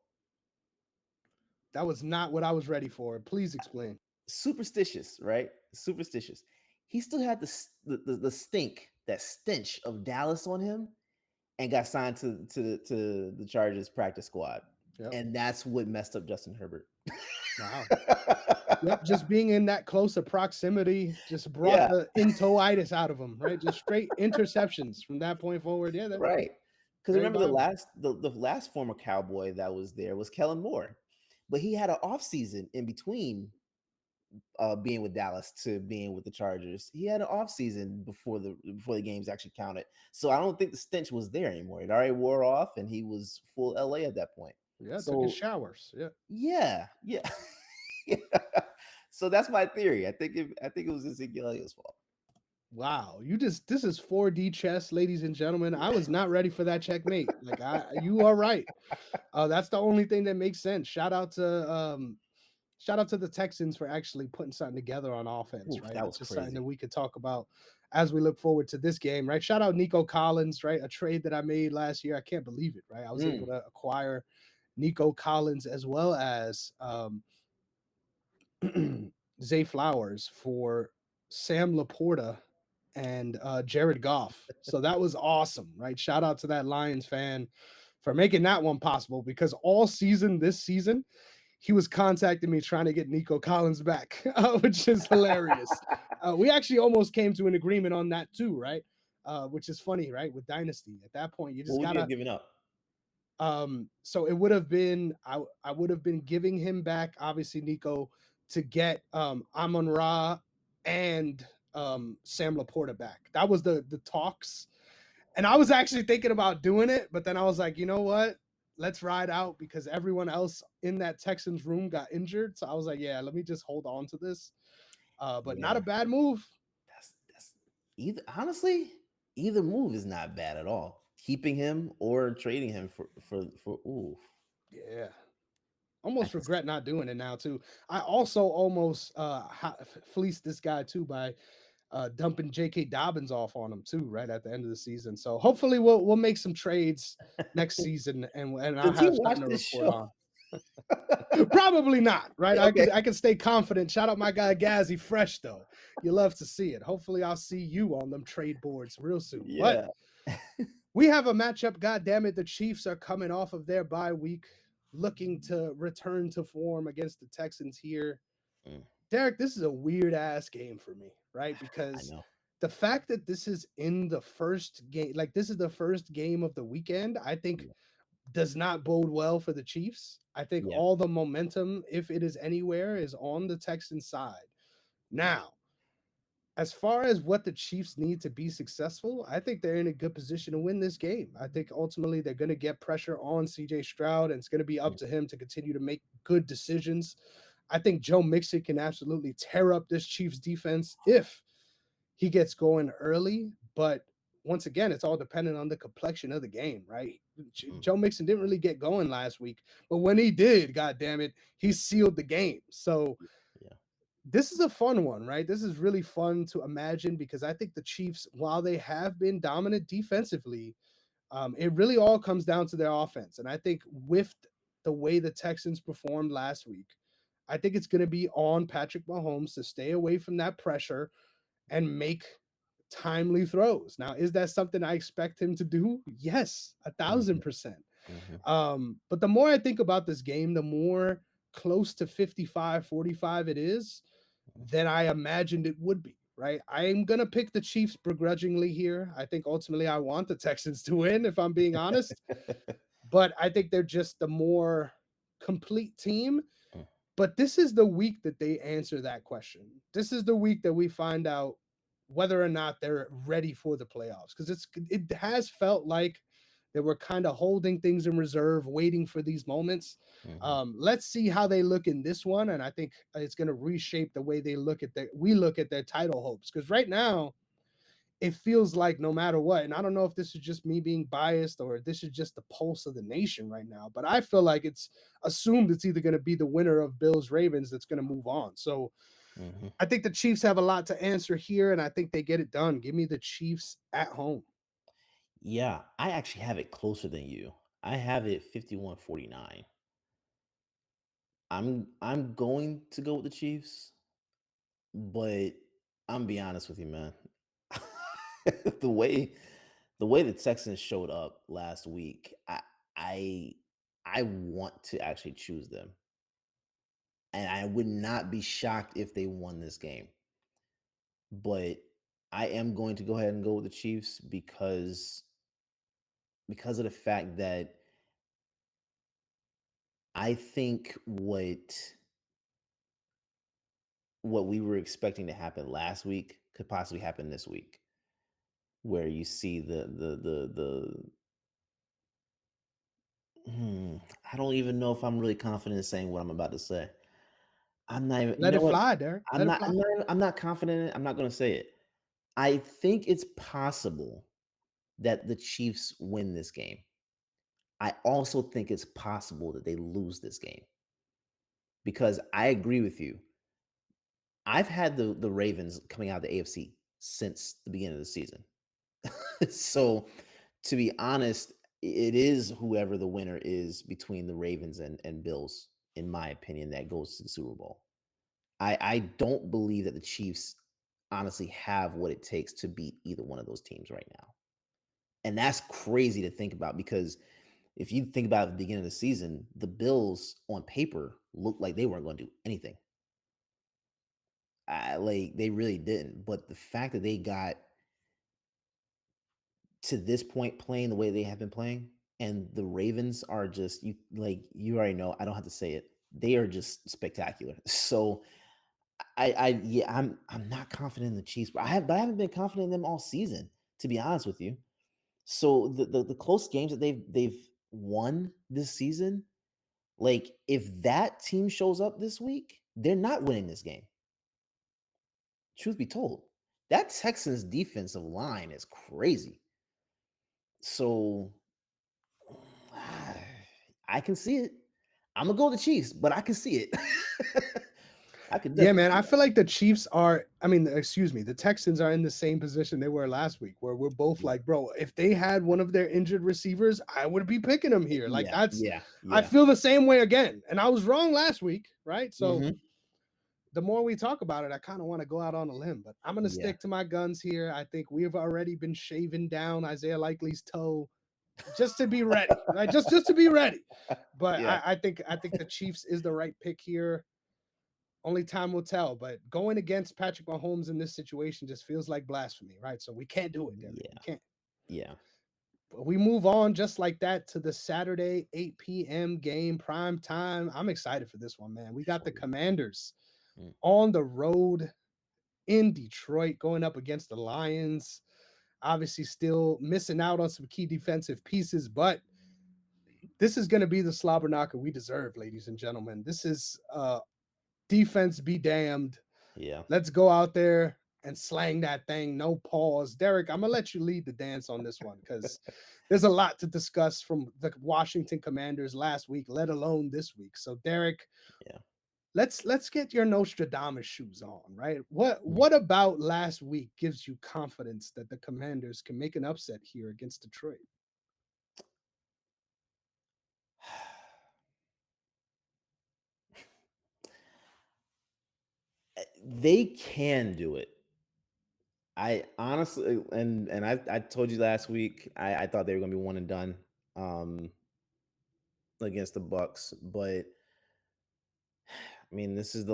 That was not what I was ready for. Please explain. Superstitious, right? Superstitious. He still had the stink, that stench of Dallas on him, and got signed to the Chargers practice squad, Yep. and that's what messed up Justin Herbert. Wow. Yep, just being in that closer proximity just brought Yeah, the intoitis out of him, right? Just straight interceptions from that point forward. Yeah, that's right. Because very remember the viable. last the last former Cowboy that was there was Kellen Moore, but he had an off season in between being with Dallas to being with the Chargers. He had an off season before the games actually counted. So I don't think the stench was there anymore. It already wore off, and he was full LA at that point. Yeah, took his So showers. Yeah. yeah, yeah. Yeah. So that's my theory. I think it was Ezekiel Elliott's fault. Wow, this is 4D chess, ladies and gentlemen. I was not ready for that checkmate. Like you are right. That's the only thing that makes sense. Shout out to the Texans for actually putting something together on offense, Oof, right? that It's was just something that crazy. we could talk about as we look forward to this game, right? Shout out Nico Collins, right? A trade that I made last year. I can't believe it, right? I was able Mm. to acquire Nico Collins as well as Zay Flowers for Sam Laporta and Jared Goff. So that was awesome, right? Shout out to that Lions fan for making that one possible because all season this season, he was contacting me trying to get Nico Collins back, which is hilarious. We actually almost came to an agreement on that too, right? Which is funny, right? With Dynasty, at that point, you What just would you have gotta. given up? So it would have been I would have been giving him back, obviously Nico, to get Amon Ra and Sam Laporta back. That was the talks, and I was actually thinking about doing it, but then I was like, you know what? Let's ride out because everyone else in that Texans room got injured. So I was like, yeah, let me just hold on to this. But not a Yeah. bad move. That's either honestly, either move is not bad at all. Keeping him or trading him for ooh. Yeah. I Almost can regret not doing it now too. I also almost fleeced this guy too by dumping J.K. Dobbins off on him too right at the end of the season. So hopefully we'll make some trades next season and I'll Does he have watch something to this report show? on. Probably not, right? Okay. I could stay confident. Shout out my guy Gazzy Fresh though. You love to see it. Hopefully I'll see you on them trade boards real soon. But Yeah. we have a matchup. God damn it, the Chiefs are coming off of their bye week, looking to return to form against the Texans here. Mm, Derek, this is a weird ass game for me, right? I Because know. the fact that this is in the first game, like this is the first game of the weekend, I think Yeah. does not bode well for the Chiefs. I think Yeah. all the momentum, if it is anywhere, is on the Texans side. Now, as far as what the Chiefs need to be successful, I think they're in a good position to win this game. I think ultimately they're going to get pressure on CJ Stroud, and it's going to be up Mm, to him to continue to make good decisions. I think Joe Mixon can absolutely tear up this Chiefs defense if he gets going early. But once again, it's all dependent on the complexion of the game, right? mm, Joe Mixon didn't really get going last week, but when he did, god damn it, he sealed the game. So yeah. this is a fun one, right? This is really fun to imagine because I think the Chiefs, while they have been dominant defensively, it really all comes down to their offense. And I think with the way the Texans performed last week, I think it's going to be on Patrick Mahomes to stay away from that pressure and make timely throws. Now, is that something I expect him to do? Yes, a Mhm, 1000%. mhm, But the more I think about this game, the more close to 55-45 it is mhm. than I imagined it would be. Right. I'm going to pick the Chiefs begrudgingly here. I think ultimately I want the Texans to win, if I'm being honest. But I think they're just the more complete team. Mm, But this is the week that they answer that question. This is the week that we find out whether or not they're ready for the playoffs because it has felt like they were kind of holding things in reserve, waiting for these moments. mhm, Let's see how they look in this one, and I think it's going to reshape the way we look at their title hopes. Because right now, it feels like no matter what, and I don't know if this is just me being biased or this is just the pulse of the nation right now, but I feel like it's assumed it's either going to be the winner of Bills Ravens that's going to move on. So mhm. I think the Chiefs have a lot to answer here, and I think they get it done. Give me the Chiefs at home. Yeah, I actually have it closer than you. I have it 51-49. I'm going to go with the Chiefs, but I'm be honest with you, man. the way the way the Texans showed up last week, I I want to actually choose them. And I would not be shocked if they won this game. But I am going to go ahead and go with the Chiefs because of the fact that I think what we were expecting to happen last week could possibly happen this week, where you see I don't even know if I'm really confident in saying what I'm about to say. I'm not even, you Let know it what? fly, Derek. Let it fly. I'm not confident in it. I'm not going to say it. I think it's possible that the Chiefs win this game. I also think it's possible that they lose this game because I agree with you. I've had the Ravens coming out of the AFC since the beginning of the season. So, to be honest, it is whoever the winner is between the Ravens and Bills, in my opinion, that goes to the Super Bowl. I don't believe that the Chiefs honestly have what it takes to beat either one of those teams right now. And that's crazy to think about because if you think about the beginning of the season, the Bills on paper looked like they weren't going to do anything. Like they really didn't. But the fact that they got to this point playing the way they have been playing, and the Ravens are just you already know. I don't have to say it. They are just spectacular. So yeah, I'm not confident in the Chiefs, but I haven't been confident in them all season, to be honest with you. So the close games that they've won this season, like if that team shows up this week, they're not winning this game. truth be told, that Texans defensive line is crazy. So I can see it. I'm gonna go with the Chiefs, but I can see it. I can Yeah, definitely man. see I that. feel like the Chiefs are, I mean, excuse me, the Texans are in the same position they were last week, where we're both Yeah, like, bro, if they had one of their injured receivers, I would be picking them here. Like, yeah, that's, yeah, I yeah. feel the same way again. And I was wrong last week, right? So Hmm. the more we talk about it, I kind of want to go out on a limb, but I'm going to Yeah, stick to my guns here. I think we've already been shaving down Isaiah Likely's toe just to be ready, right? Just to be ready. But yeah, I think the Chiefs is the right pick here. Only time will tell. But going against Patrick Mahomes in this situation just feels like blasphemy, right? So we can't do it, Derek. yeah, We can't. yeah. But we move on just like that to the Saturday 8 p.m. game, prime time. I'm excited for this one, man. We This got the one, Commanders mm, on the road in Detroit going up against the Lions. Obviously, still missing out on some key defensive pieces, but this is going to be the slobber knocker we deserve, ladies and gentlemen. This is defense be damned. yeah. Let's go out there and slang that thing. No pause. Derek, I'm gonna let you lead the dance on this one because there's a lot to discuss from the Washington Commanders last week, let alone this week. So, Derek, Yeah. let's get your Nostradamus shoes on, right? Mm. What about last week gives you confidence that the Commanders can make an upset here against Detroit? They can do it. I honestly, and I told you last week, I thought they were gonna be one and done um against the Bucks, but I mean, these are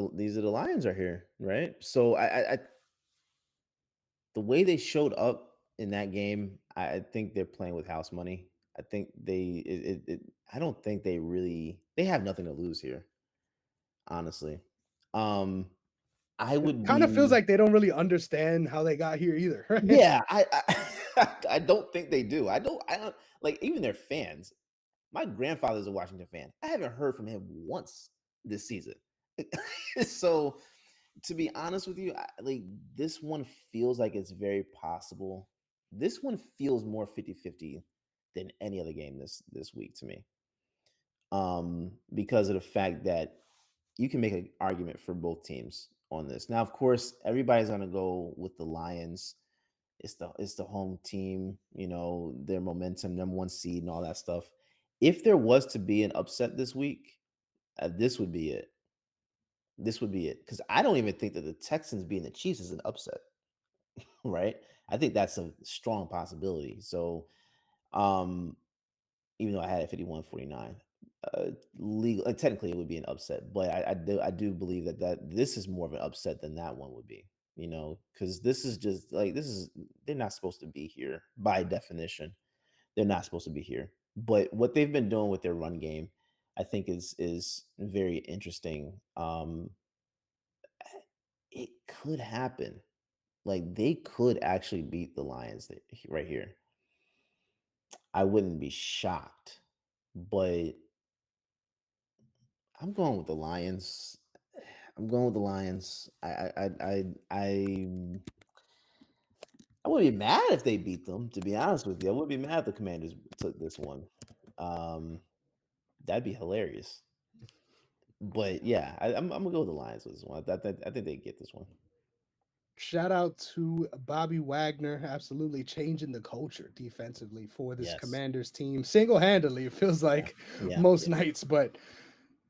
the Lions are here, right? So I the way they showed up in that game, I think they're playing with house money. I think I don't think they have nothing to lose here, honestly. Um, I It would kind of feels be like they don't really understand how they got here either, right? yeah, I don't think they do. I don't like even their fans. My grandfather's a Washington fan. I haven't heard from him once this season. So to be honest with you, like this one feels like it's very possible. This one feels more 50-50 than any other game this week to me. Because of the fact that you can make an argument for both teams on this. Now, of course, everybody's gonna go with the Lions. It's the home team, their momentum, number one seed, and all that stuff. If there was to be an upset this week, this would be it. This would be it because I don't even think that the Texans being the Chiefs is an upset, right? I think that's a strong possibility. So, um, even though I had it 51-49, legal technically it would be an upset, but I do believe that this is more of an upset than that one would be. Because this is just like they're not supposed to be here by definition. They're not supposed to be here. But what they've been doing with their run game, I think is very interesting. It could happen. Like they could actually beat the Lions right here. I wouldn't be shocked, but I'm going with the Lions. I'm going with the Lions. I wouldn't be mad if they beat them. To be honest with you, I wouldn't be mad if the Commanders took this one. Um, that'd be hilarious. But yeah, I'm gonna go with the Lions with this one. I think they get this one. Shout out to Bobby Wagner, absolutely changing the culture defensively for this Yes. Commanders team single handedly. It feels Yeah. like Yeah. most Yeah. nights, but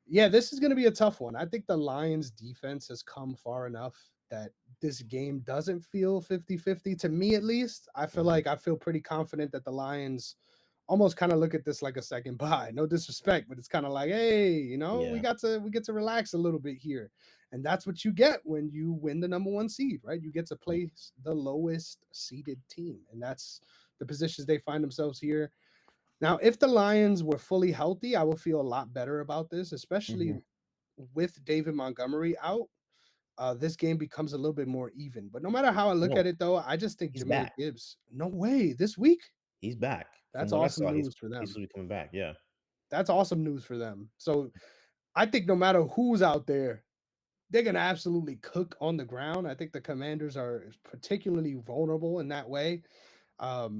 yeah, this is going to be a tough one. I think the Lions defense has come far enough that this game doesn't feel 50-50 to me at least. Mhm. I feel pretty confident that the Lions almost kind of look at this like a second bye. No disrespect, but it's kind of like, hey, Yeah. we get to relax a little bit here. And that's what you get when you win the number one seed, right? You get to Mm. play the lowest seeded team. And that's the positions they find themselves here. Now, if the Lions were fully healthy, I would feel a lot better about this, especially Mhm. with David Montgomery out. This game becomes a little bit more even. But no matter how I look No, at it, though, I just think he's Jameer back. Gibbs, no way, this week? He's back. From That's what I awesome saw, news for he's them. supposed to be coming back. Yeah. That's awesome news for them. So I think no matter who's out there, they're gonna absolutely cook on the ground. I think the Commanders are particularly vulnerable in that way.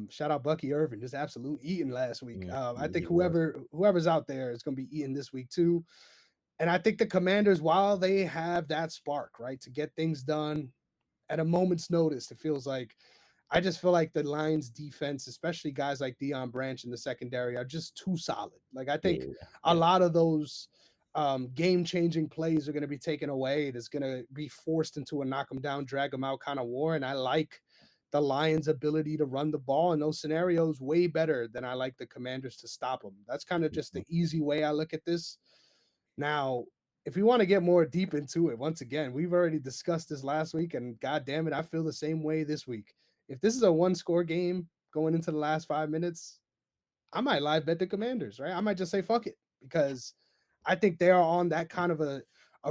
Shout out Bucky Irvin, just absolute eating last week. I Yeah, think he was. whoever's out there is gonna be eating this week too. And I think the Commanders, while they have that spark, right, to get things done at a moment's notice, it feels like I just feel like the Lions defense, especially guys like Deion Branch in the secondary, are just too solid. Like I Yeah, think yeah, a yeah. lot of those game changing plays are going to be taken away. It is going to be forced into a knock them down, drag them out kind of war. And I like the Lions' ability to run the ball in those scenarios way better than I like the Commanders to stop them. That's kind of just Mhm. the easy way I look at this. Now, if we want to get more deep into it, once again, we've already discussed this last week, and god damn it, I feel the same way this week. If this is a one score game going into the last 5 minutes, I might live bet the Commanders, right? I might just say fuck it because I think they are on that kind of a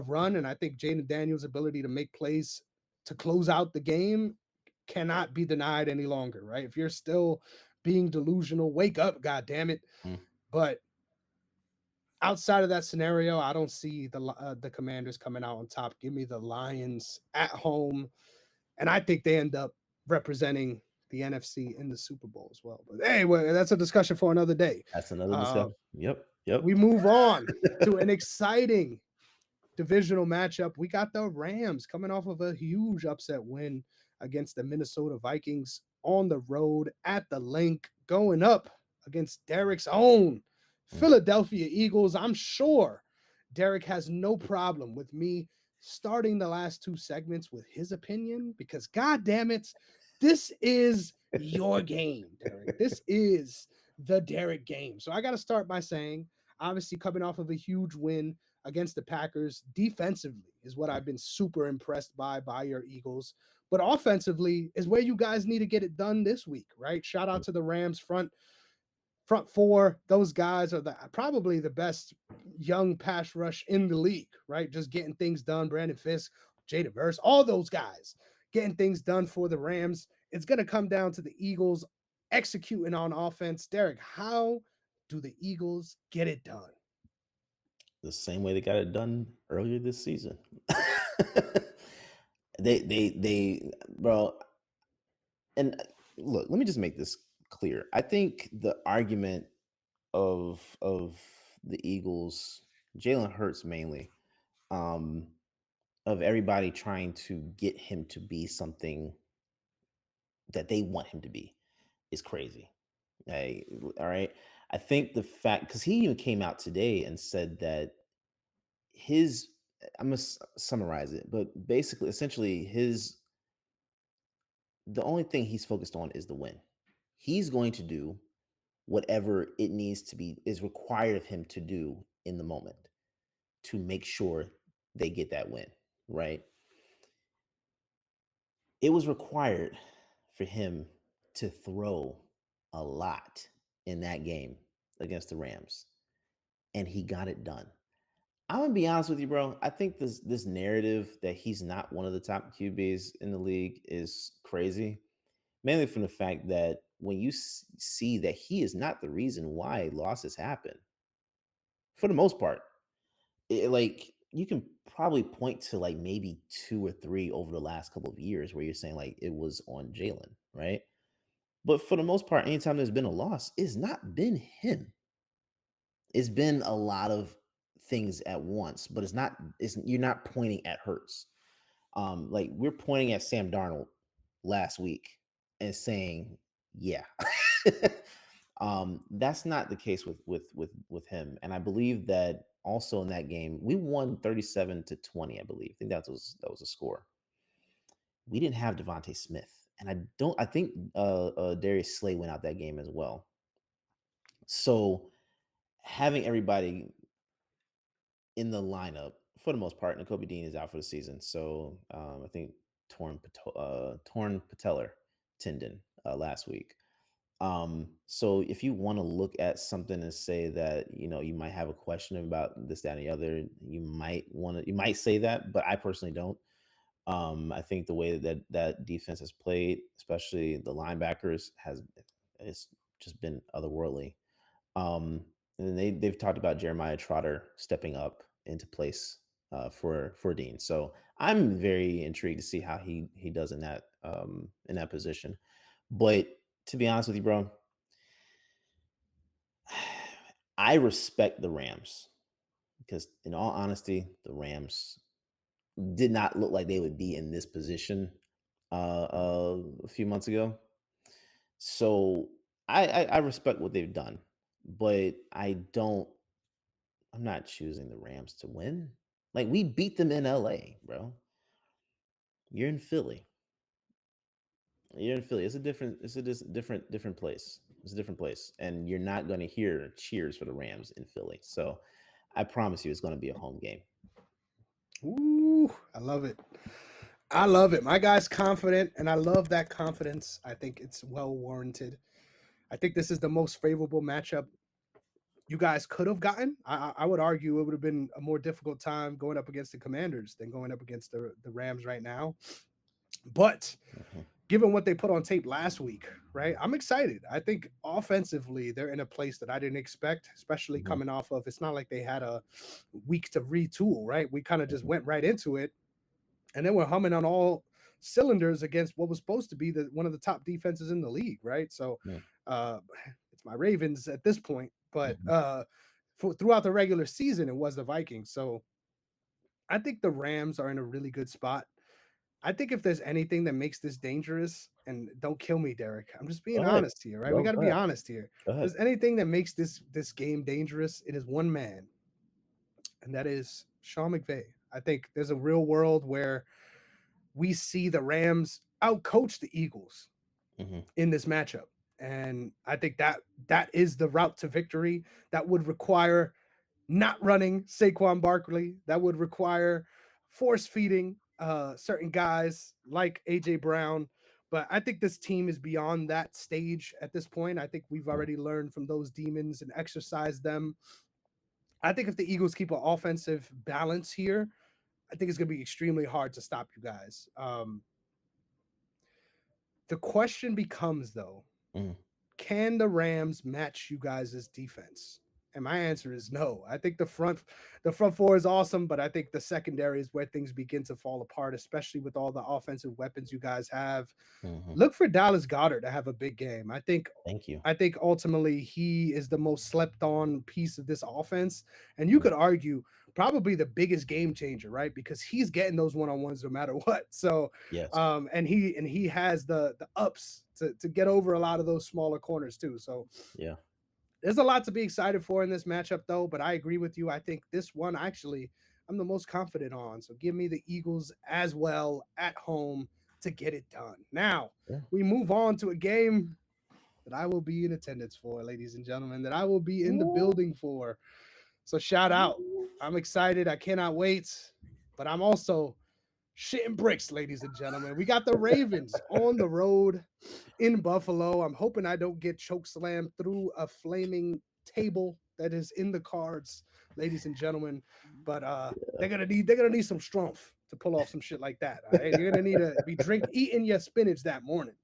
run, and I think Jaden Daniels' ability to make plays to close out the game cannot be denied any longer, right? If you're still being delusional, wake up, god damn it. Mm. But outside of that scenario, I don't see the Commanders coming out on top. Give me the Lions at home, and I think they end up representing the NFC in the Super Bowl as well. But anyway, that's a discussion for another day. That's another Uh, discussion. Yep, yep. we move on to an exciting divisional matchup. We got the Rams coming off of a huge upset win against the Minnesota Vikings on the road at the link, going up against Derrick's own Mm. Philadelphia Eagles. I'm sure Derrick has no problem with me starting the last two segments with his opinion because, god damn it, this is your game, Derrick. This is the Derrick game. So I got to start by saying, obviously, coming off of a huge win against the Packers defensively is what I've been super impressed by your Eagles. But offensively is where you guys need to get it done this week, right? Shout out to the Rams front four. Those guys are probably the best young pass rush in the league, right? Just getting things done. Brandon Fisk, Jada Verse, all those guys getting things done for the Rams. It's going to come down to the Eagles executing on offense. Derek, how do the Eagles get it done? The same way they got it done earlier this season. Bro. And look, let me just make this clear. I think the argument of the Eagles, Jalen Hurts mainly, um, of everybody trying to get him to be something that they want him to be is crazy. Hey, all right. I think the fact because he even came out today and said that his I'm gonna summarize it, but basically, essentially, his the only thing he's focused on is the win. He's going to do whatever it needs to be is required of him to do in the moment to make sure they get that win, right? It was required for him to throw a lot in that game against the Rams, and he got it done. I'm gonna be honest with you, bro. I think this narrative that he's not one of the top QBs in the league is crazy, mainly from the fact that when you see that he is not the reason why losses happen, for the most part, like you can probably point to like maybe two or three over the last couple of years where you're saying like it was on Jalen, right? But for the most part, anytime there's been a loss, it's not been him. It's been a lot of things at once, but it's not. It's you're not pointing at Hurts. Like we're pointing at Sam Darnold last week and saying, "Yeah." That's not the case with him, and I believe that also in that game we won 37-20. I believe. I think that was a score. We didn't have Devontae Smith, and I don't. I think Darius Slay went out that game as well. So having everybody in the lineup for the most part, and Kobe Dean is out for the season. So I think torn patellar tendon last week. So if you want to look at something and say that you might have a question about this, that, and the other, you might say that, but I personally don't. I think the way that defense has played, especially the linebackers, has it's just been otherworldly. Um, and they've talked about Jeremiah Trotter stepping up into place for Dean. So I'm very intrigued to see how he does in that position. But to be honest with you, bro, I respect the Rams because, in all honesty, the Rams did not look like they would be in this position a few months ago. So I respect what they've done, but I'm not choosing the Rams to win. Like, we beat them in LA, bro. You're in Philly. You're in Philly. It's a different place. It's a different place. And you're not going to hear cheers for the Rams in Philly. So I promise you it's going to be a home game. Ooh, I love it. I love it. My guy's confident, and I love that confidence. I think it's well warranted. I think this is the most favorable matchup you guys could have gotten. I would argue it would have been a more difficult time going up against the Commanders than going up against the Rams right now. But Mhm, given what they put on tape last week, right, I'm excited. I think offensively, they're in a place that I didn't expect, especially mhm, coming off of it's not like they had a week to retool, right? We kind of just mhm, went right into it and then we're humming on all cylinders against what was supposed to be one of the top defenses in the league, right? So mhm, uh, it's my Ravens at this point, but mhm. throughout the regular season, it was the Vikings. So I think the Rams are in a really good spot. I think if there's anything that makes this dangerous, and don't kill me, Derek, I'm just being Go ahead. honest here, right? We No, got to go be ahead. honest here. Go If ahead. there's anything that makes this game dangerous, it is one man, and that is Sean McVay. I think there's a real world where we see the Rams outcoach the Eagles Hmm. in this matchup. And I think that is the route to victory. That would require not running Saquon Barkley. That would require force feeding certain guys like AJ Brown. But I think this team is beyond that stage at this point. I think we've already learned from those demons and exercised them. I think if the Eagles keep an offensive balance here, I think it's going to be extremely hard to stop you guys. The question becomes, though, Hmm. can the Rams match you guys' defense? And my answer is no. I think the front four is awesome, but I think the secondary is where things begin to fall apart, especially with all the offensive weapons you guys have. Hmm. Look for Dallas Goddard to have a big game. I think Thank you. I think ultimately he is the most slept on piece of this offense. And you Mm. could argue probably the biggest game changer, right? Because he's getting those one-on-ones no matter what. So Yes. and he has the ups to get over a lot of those smaller corners too. So Yeah. there's a lot to be excited for in this matchup though, but I agree with you. I think this one actually I'm the most confident on. So give me the Eagles as well at home to get it done. Now, Yeah. we move on to a game that I will be in attendance for, ladies and gentlemen, that I will be in the building for. So shout out. I'm excited. I cannot wait. But I'm also shitting bricks, ladies and gentlemen. We got the Ravens on the road in Buffalo. I'm hoping I don't get choke slammed through a flaming table that is in the cards, ladies and gentlemen. But they're gonna need some strength to pull off some shit like that. All right? You're gonna need to be eating your spinach that morning.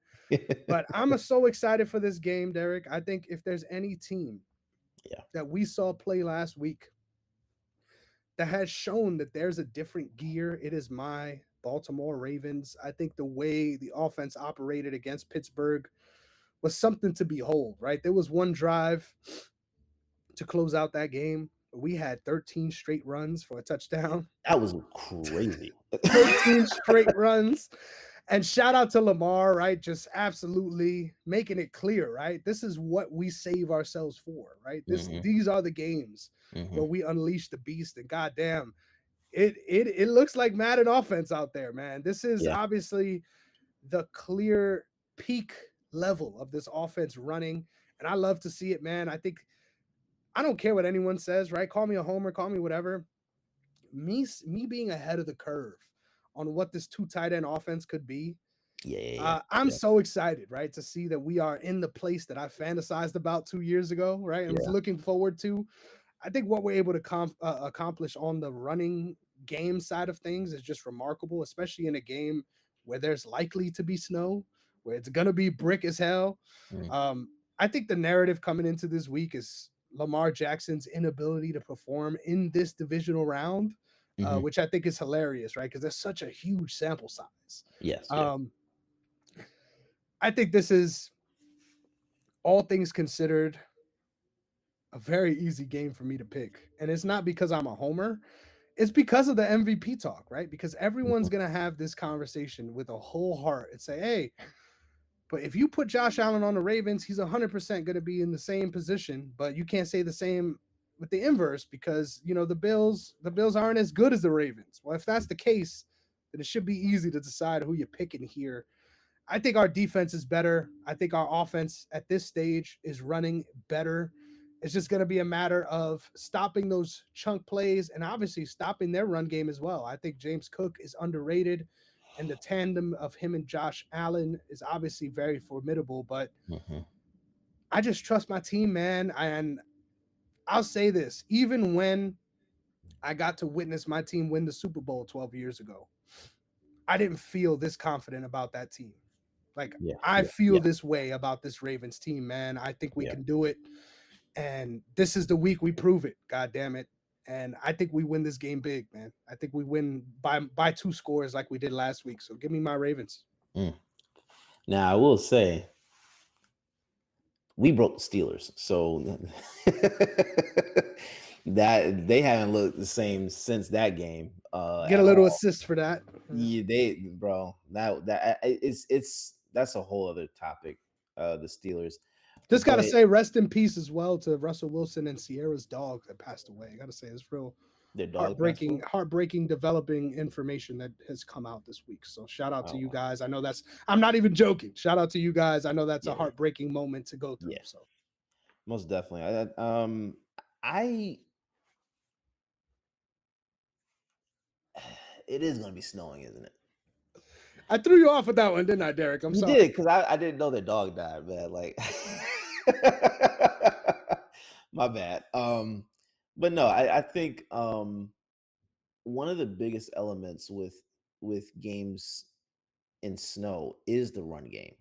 But I'm so excited for this game, Derek. I think if there's any team Yeah. that we saw play last week that has shown that there's a different gear, it is my Baltimore Ravens. I think the way the offense operated against Pittsburgh was something to behold, right? There was one drive to close out that game. We had 13 straight runs for a touchdown. That was crazy. 13 straight runs. And shout out to Lamar, right? Just absolutely making it clear, right? This is what we save ourselves for, right? Hmm. These are the games Hmm. where we unleash the beast. And goddamn, it looks like Madden offense out there, man. This is Yeah. obviously the clear peak level of this offense running. And I love to see it, man. I don't care what anyone says, right? Call me a homer, call me whatever. Me being ahead of the curve on what this two tight end offense could be. Yeah. Yeah. Yeah. I'm Yeah. so excited, right, to see that we are in the place that I fantasized about 2 years ago, right, and was Yeah. looking forward to. I think what we're able to accomplish on the running game side of things is just remarkable, especially in a game where there's likely to be snow, where it's gonna be brick as hell. Mm. I think the narrative coming into this week is Lamar Jackson's inability to perform in this divisional round. Hmm. which I think is hilarious, right? Because there's such a huge sample size. Yes. Yeah. Um, I think this is, all things considered, a very easy game for me to pick. And it's not because I'm a homer, it's because of the MVP talk, right? Because everyone's Mhm. going to have this conversation with a whole heart and say, hey, but if you put Josh Allen on the Ravens, he's 100% going to be in the same position. But you can't say the same with the inverse because, the Bills aren't as good as the Ravens. Well, if that's the case, then it should be easy to decide who you're picking here. I think our defense is better. I think our offense at this stage is running better. It's just going to be a matter of stopping those chunk plays and obviously stopping their run game as well. I think James Cook is underrated, and the tandem of him and Josh Allen is obviously very formidable. But Mhm. I just trust my team, man. And I'll say this, even when I got to witness my team win the Super Bowl 12 years ago, I didn't feel this confident about that team. Like, Yeah. I Yeah. feel Yeah. this way about this Ravens team, man. I think we Yeah. can do it. And this is the week we prove it. God damn it. And I think we win this game big, man. I think we win by two scores like we did last week. So give me my Ravens. Mm. Now I will say we broke the Steelers, so that they haven't looked the same since that game Get a at little all. assist for that. Yeah, they, bro, it's that's a whole other topic. The Steelers, Just got to but say rest in peace as well to Russell Wilson and Sierra's dog that passed away. I got to say it's real their dog passed heartbreaking, away. heartbreaking developing information that has come out this week. So shout out to Oh you wow, guys. I know I'm not even joking. Shout out to you guys. I know that's a yeah, heartbreaking moment to go through. yeah, So most definitely. I it is gonna be snowing, isn't it? I threw you off with that one, didn't I, Derek? I'm You sorry. did, because I didn't know their dog died, man. Like, my bad. But no, I think one of the biggest elements with games in snow is the run game,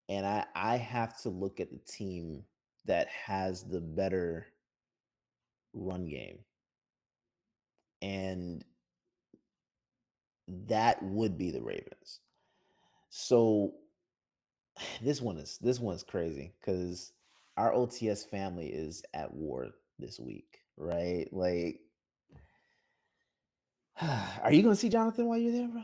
and I have to look at the team that has the better run game, and that would be the Ravens. So this one's crazy because our OTS family is at war this week, right? Like, are you gonna see Jonathan while you're there, bro?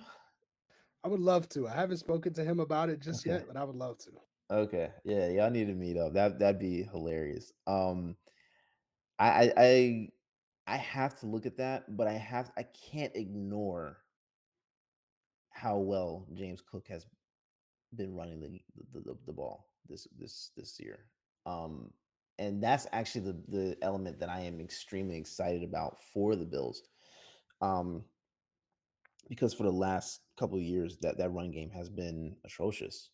I would love to. I haven't spoken to him about it just Okay, yet, but I would love to. okay, yeah, y'all need to meet up. That'd be hilarious. I have to look at that, but I can't ignore how well James Cook has been running the ball this year. Um, and that's actually the element that I am extremely excited about for the Bills. Um, because for the last couple of years that run game has been atrocious.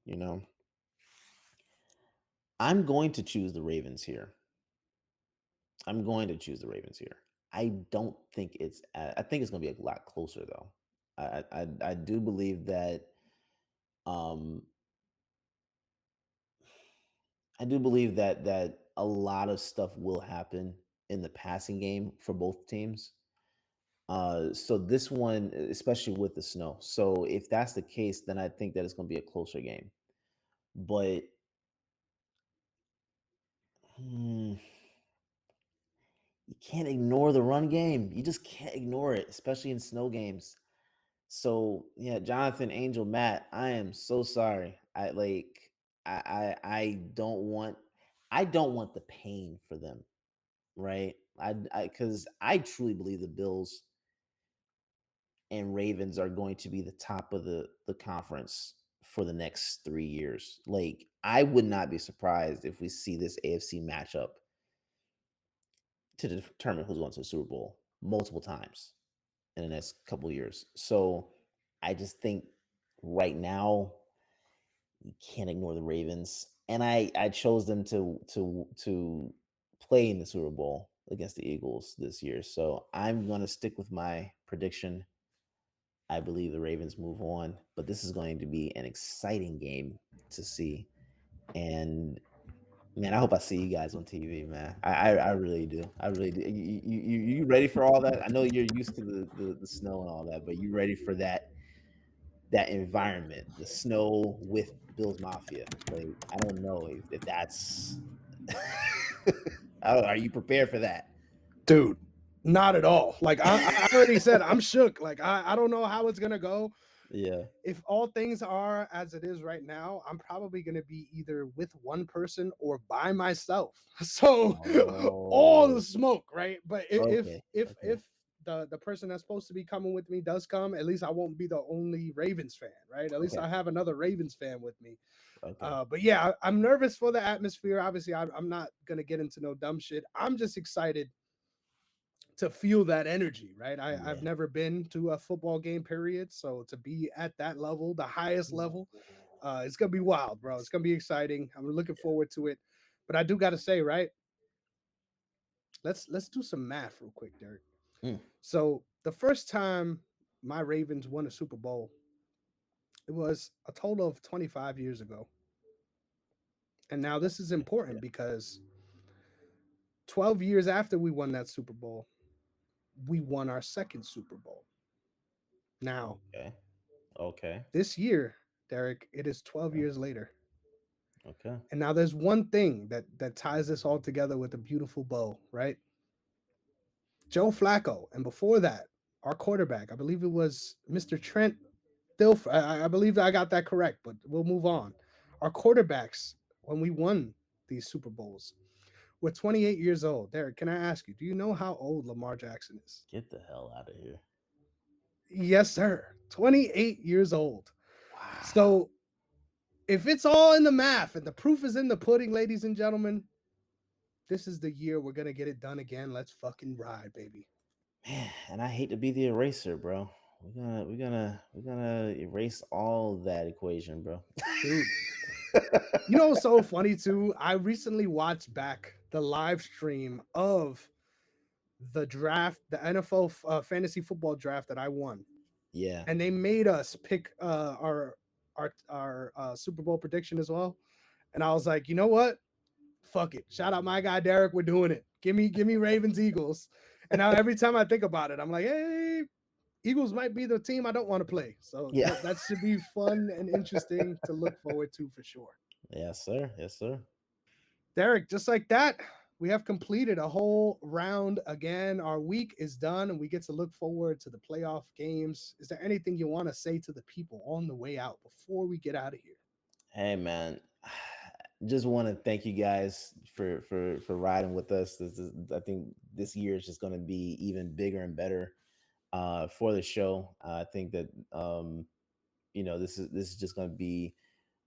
You know, I'm going to choose the Ravens here. I'm going to choose the Ravens here. I don't think I think it's going to be a lot closer though. I do believe that um I do believe that a lot of stuff will happen in the passing game for both teams. So this one, especially with the snow. So if that's the case, then I think that it's going to be a closer game. But hmm, you can't ignore the run game. You just can't ignore it, especially in snow games. So yeah, Jonathan, Angel, Matt, I am so sorry. I don't want the pain for them, right? Because I truly believe the Bills and Ravens are going to be the top of the conference for the next 3 years. Like, I would not be surprised if we see this AFC matchup to determine who's going to the Super Bowl multiple times in the next couple of years. So I just think right now you can't ignore the Ravens, and I chose them to play in the Super Bowl against the Eagles this year. So I'm going to stick with my prediction. I believe the Ravens move on, but this is going to be an exciting game to see. And Man, I hope I see you guys on TV, man. I really do. I really do. You ready for all that? I know you're used to the snow and all that, but you ready for that environment, the snow with Bills Mafia? Like, I don't know if that's. Are you prepared for that? Dude, not at all. Like I already said, I'm shook. Like I don't know how it's gonna go. Yeah. If all things are as it is right now, I'm probably going to be either with one person or by myself. So all the Oh, smoke, right? But okay. Okay. if the person that's supposed to be coming with me does come, at least I won't be the only Ravens fan, right? At least Okay. I have another Ravens fan with me. Okay. But yeah, I'm nervous for the atmosphere. Obviously, I'm not gonna get into no dumb shit. I'm just excited to feel that energy, right? I've Yeah. never been to a football game, period. So to be at that level, the highest level, it's gonna be wild, bro. It's gonna be exciting. I'm looking forward to it. But I do gotta say, right? Let's do some math real quick, Derek. Mm, So the first time my Ravens won a Super Bowl, it was a total of 25 years ago. And now this is yeah. important because 12 years after we won that Super Bowl, we won our second Super Bowl. Now, Okay. Okay. this year, Derek, it is 12 Okay. years later. Okay. And now there's one thing that ties this all together with a beautiful bow, right? Joe Flacco, and before that, our quarterback, I believe it was Mr. Trent Dilfer. I believe I got that correct, but we'll move on. Our quarterbacks, when we won these Super Bowls, were 28 years old. Derek, can I ask you, do you know how old Lamar Jackson is? Get the hell out of here. Yes, sir. 28 years old. Wow. So if it's all in the math and the proof is in the pudding, ladies and gentlemen, this is the year we're gonna get it done again. Let's fucking ride, baby. Man, and I hate to be the eraser, bro. We're gonna erase all that equation, bro. Dude, you know what's so funny too? I recently watched back the live stream of the draft, the NFL fantasy football draft that I won, Yeah. and they made us pick our Super Bowl prediction as well. And I was like, you know what? Fuck it. Shout out my guy Derrick. We're doing it. Give me Ravens Eagles. And now every time I think about it, I'm like, hey, Eagles might be the team I don't want to play. So Yeah. that should be fun and interesting to look forward to for sure. Yes, sir. Yes, sir. Derek, just like that, we have completed a whole round again. Our week is done and we get to look forward to the playoff games. Is there anything you want to say to the people on the way out before we get out of here? Hey, man. Just want to thank you guys for riding with us. I think this year is just going to be even bigger and better for the show. I think that this is just going to be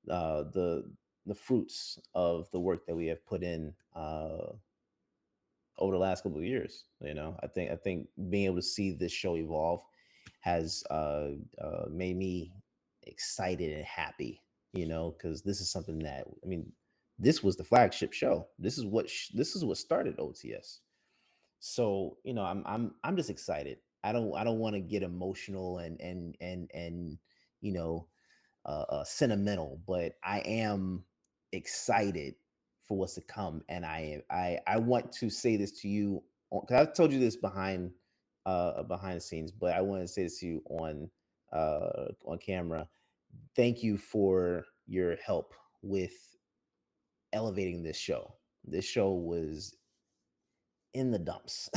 uh, the the fruits of the work that we have put in over the last couple of years. I think being able to see this show evolve has made me excited and happy. Because this is something that, I mean, this was the flagship show. This is what started OTS. So I'm just excited. I don't want to get emotional and you know sentimental, but I am excited for what's to come, and I want to say this to you because I've told you this behind the scenes, but I want to say this to you on camera. Thank you for your help with elevating this show. This show was in the dumps.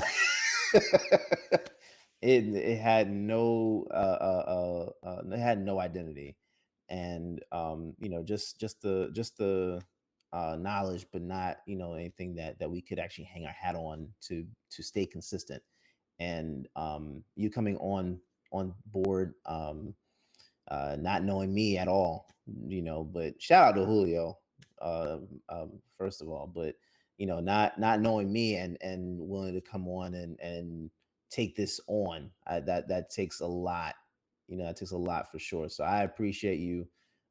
It had no it had no identity, and just the knowledge, but not anything that we could actually hang our hat on to stay consistent. And you coming on board, not knowing me at all, but shout out to Julio, first of all, but not knowing me and willing to come on and take this on, that takes a lot. It takes a lot for sure. So I appreciate you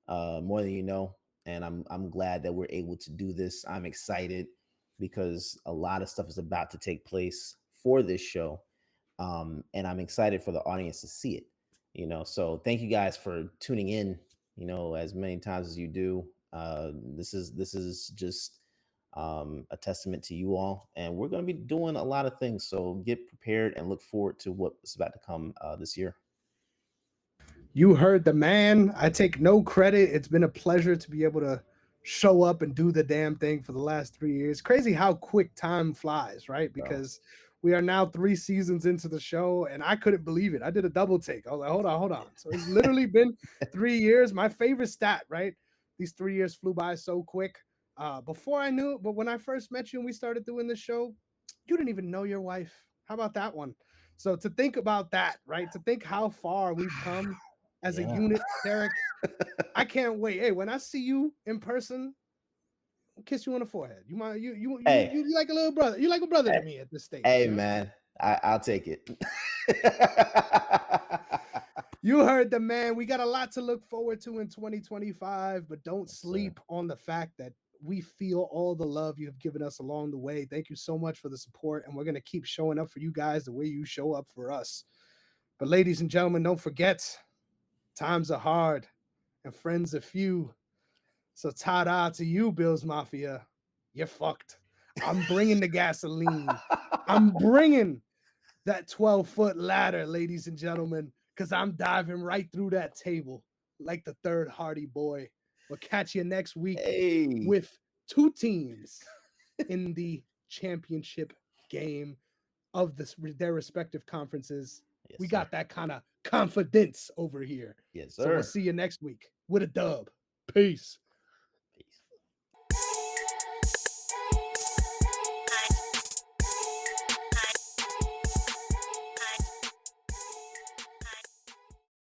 more than you know, and I'm glad that we're able to do this. I'm excited because a lot of stuff is about to take place for this show, and I'm excited for the audience to see it. So thank you guys for tuning in, as many times as you do. This is just a testament to you all. And we're going to be doing a lot of things. So get prepared and look forward to what's about to come this year. You heard the man. I take no credit. It's been a pleasure to be able to show up and do the damn thing for the last 3 years. Crazy how quick time flies, right? Bro. Because we are now 3 seasons into the show, and I couldn't believe it. I did a double take. I was like, hold on. So it's literally been 3 years. My favorite stat, right? These 3 years flew by so quick. Before I knew, but when I first met you and we started doing this show, you didn't even know your wife. How about that one? So to think about that, right? To think how far we've come as a Yeah. unit, Derrick. I can't wait. Hey, when I see you in person, I'll kiss you on the forehead. You might Hey, you like a little brother. You like a brother hey, to me at this stage. hey, You know? man, I'll take it. You heard the man. We got a lot to look forward to in 2025, but don't Yes, sir. sleep on the fact that we feel all the love you have given us along the way. Thank you so much for the support, and we're going to keep showing up for you guys the way you show up for us. But ladies and gentlemen, don't forget, times are hard and friends are few. So ta-da to you, Bills Mafia. You're fucked. I'm bringing the gasoline. I'm bringing that 12-foot ladder, ladies and gentlemen, because I'm diving right through that table like the third Hardy boy. We'll catch you next week Hey. with two teams in the championship game of their respective conferences. Yes, We sir. got that kind of confidence over here. Yes, So we'll sir. see you next week with a dub. Peace.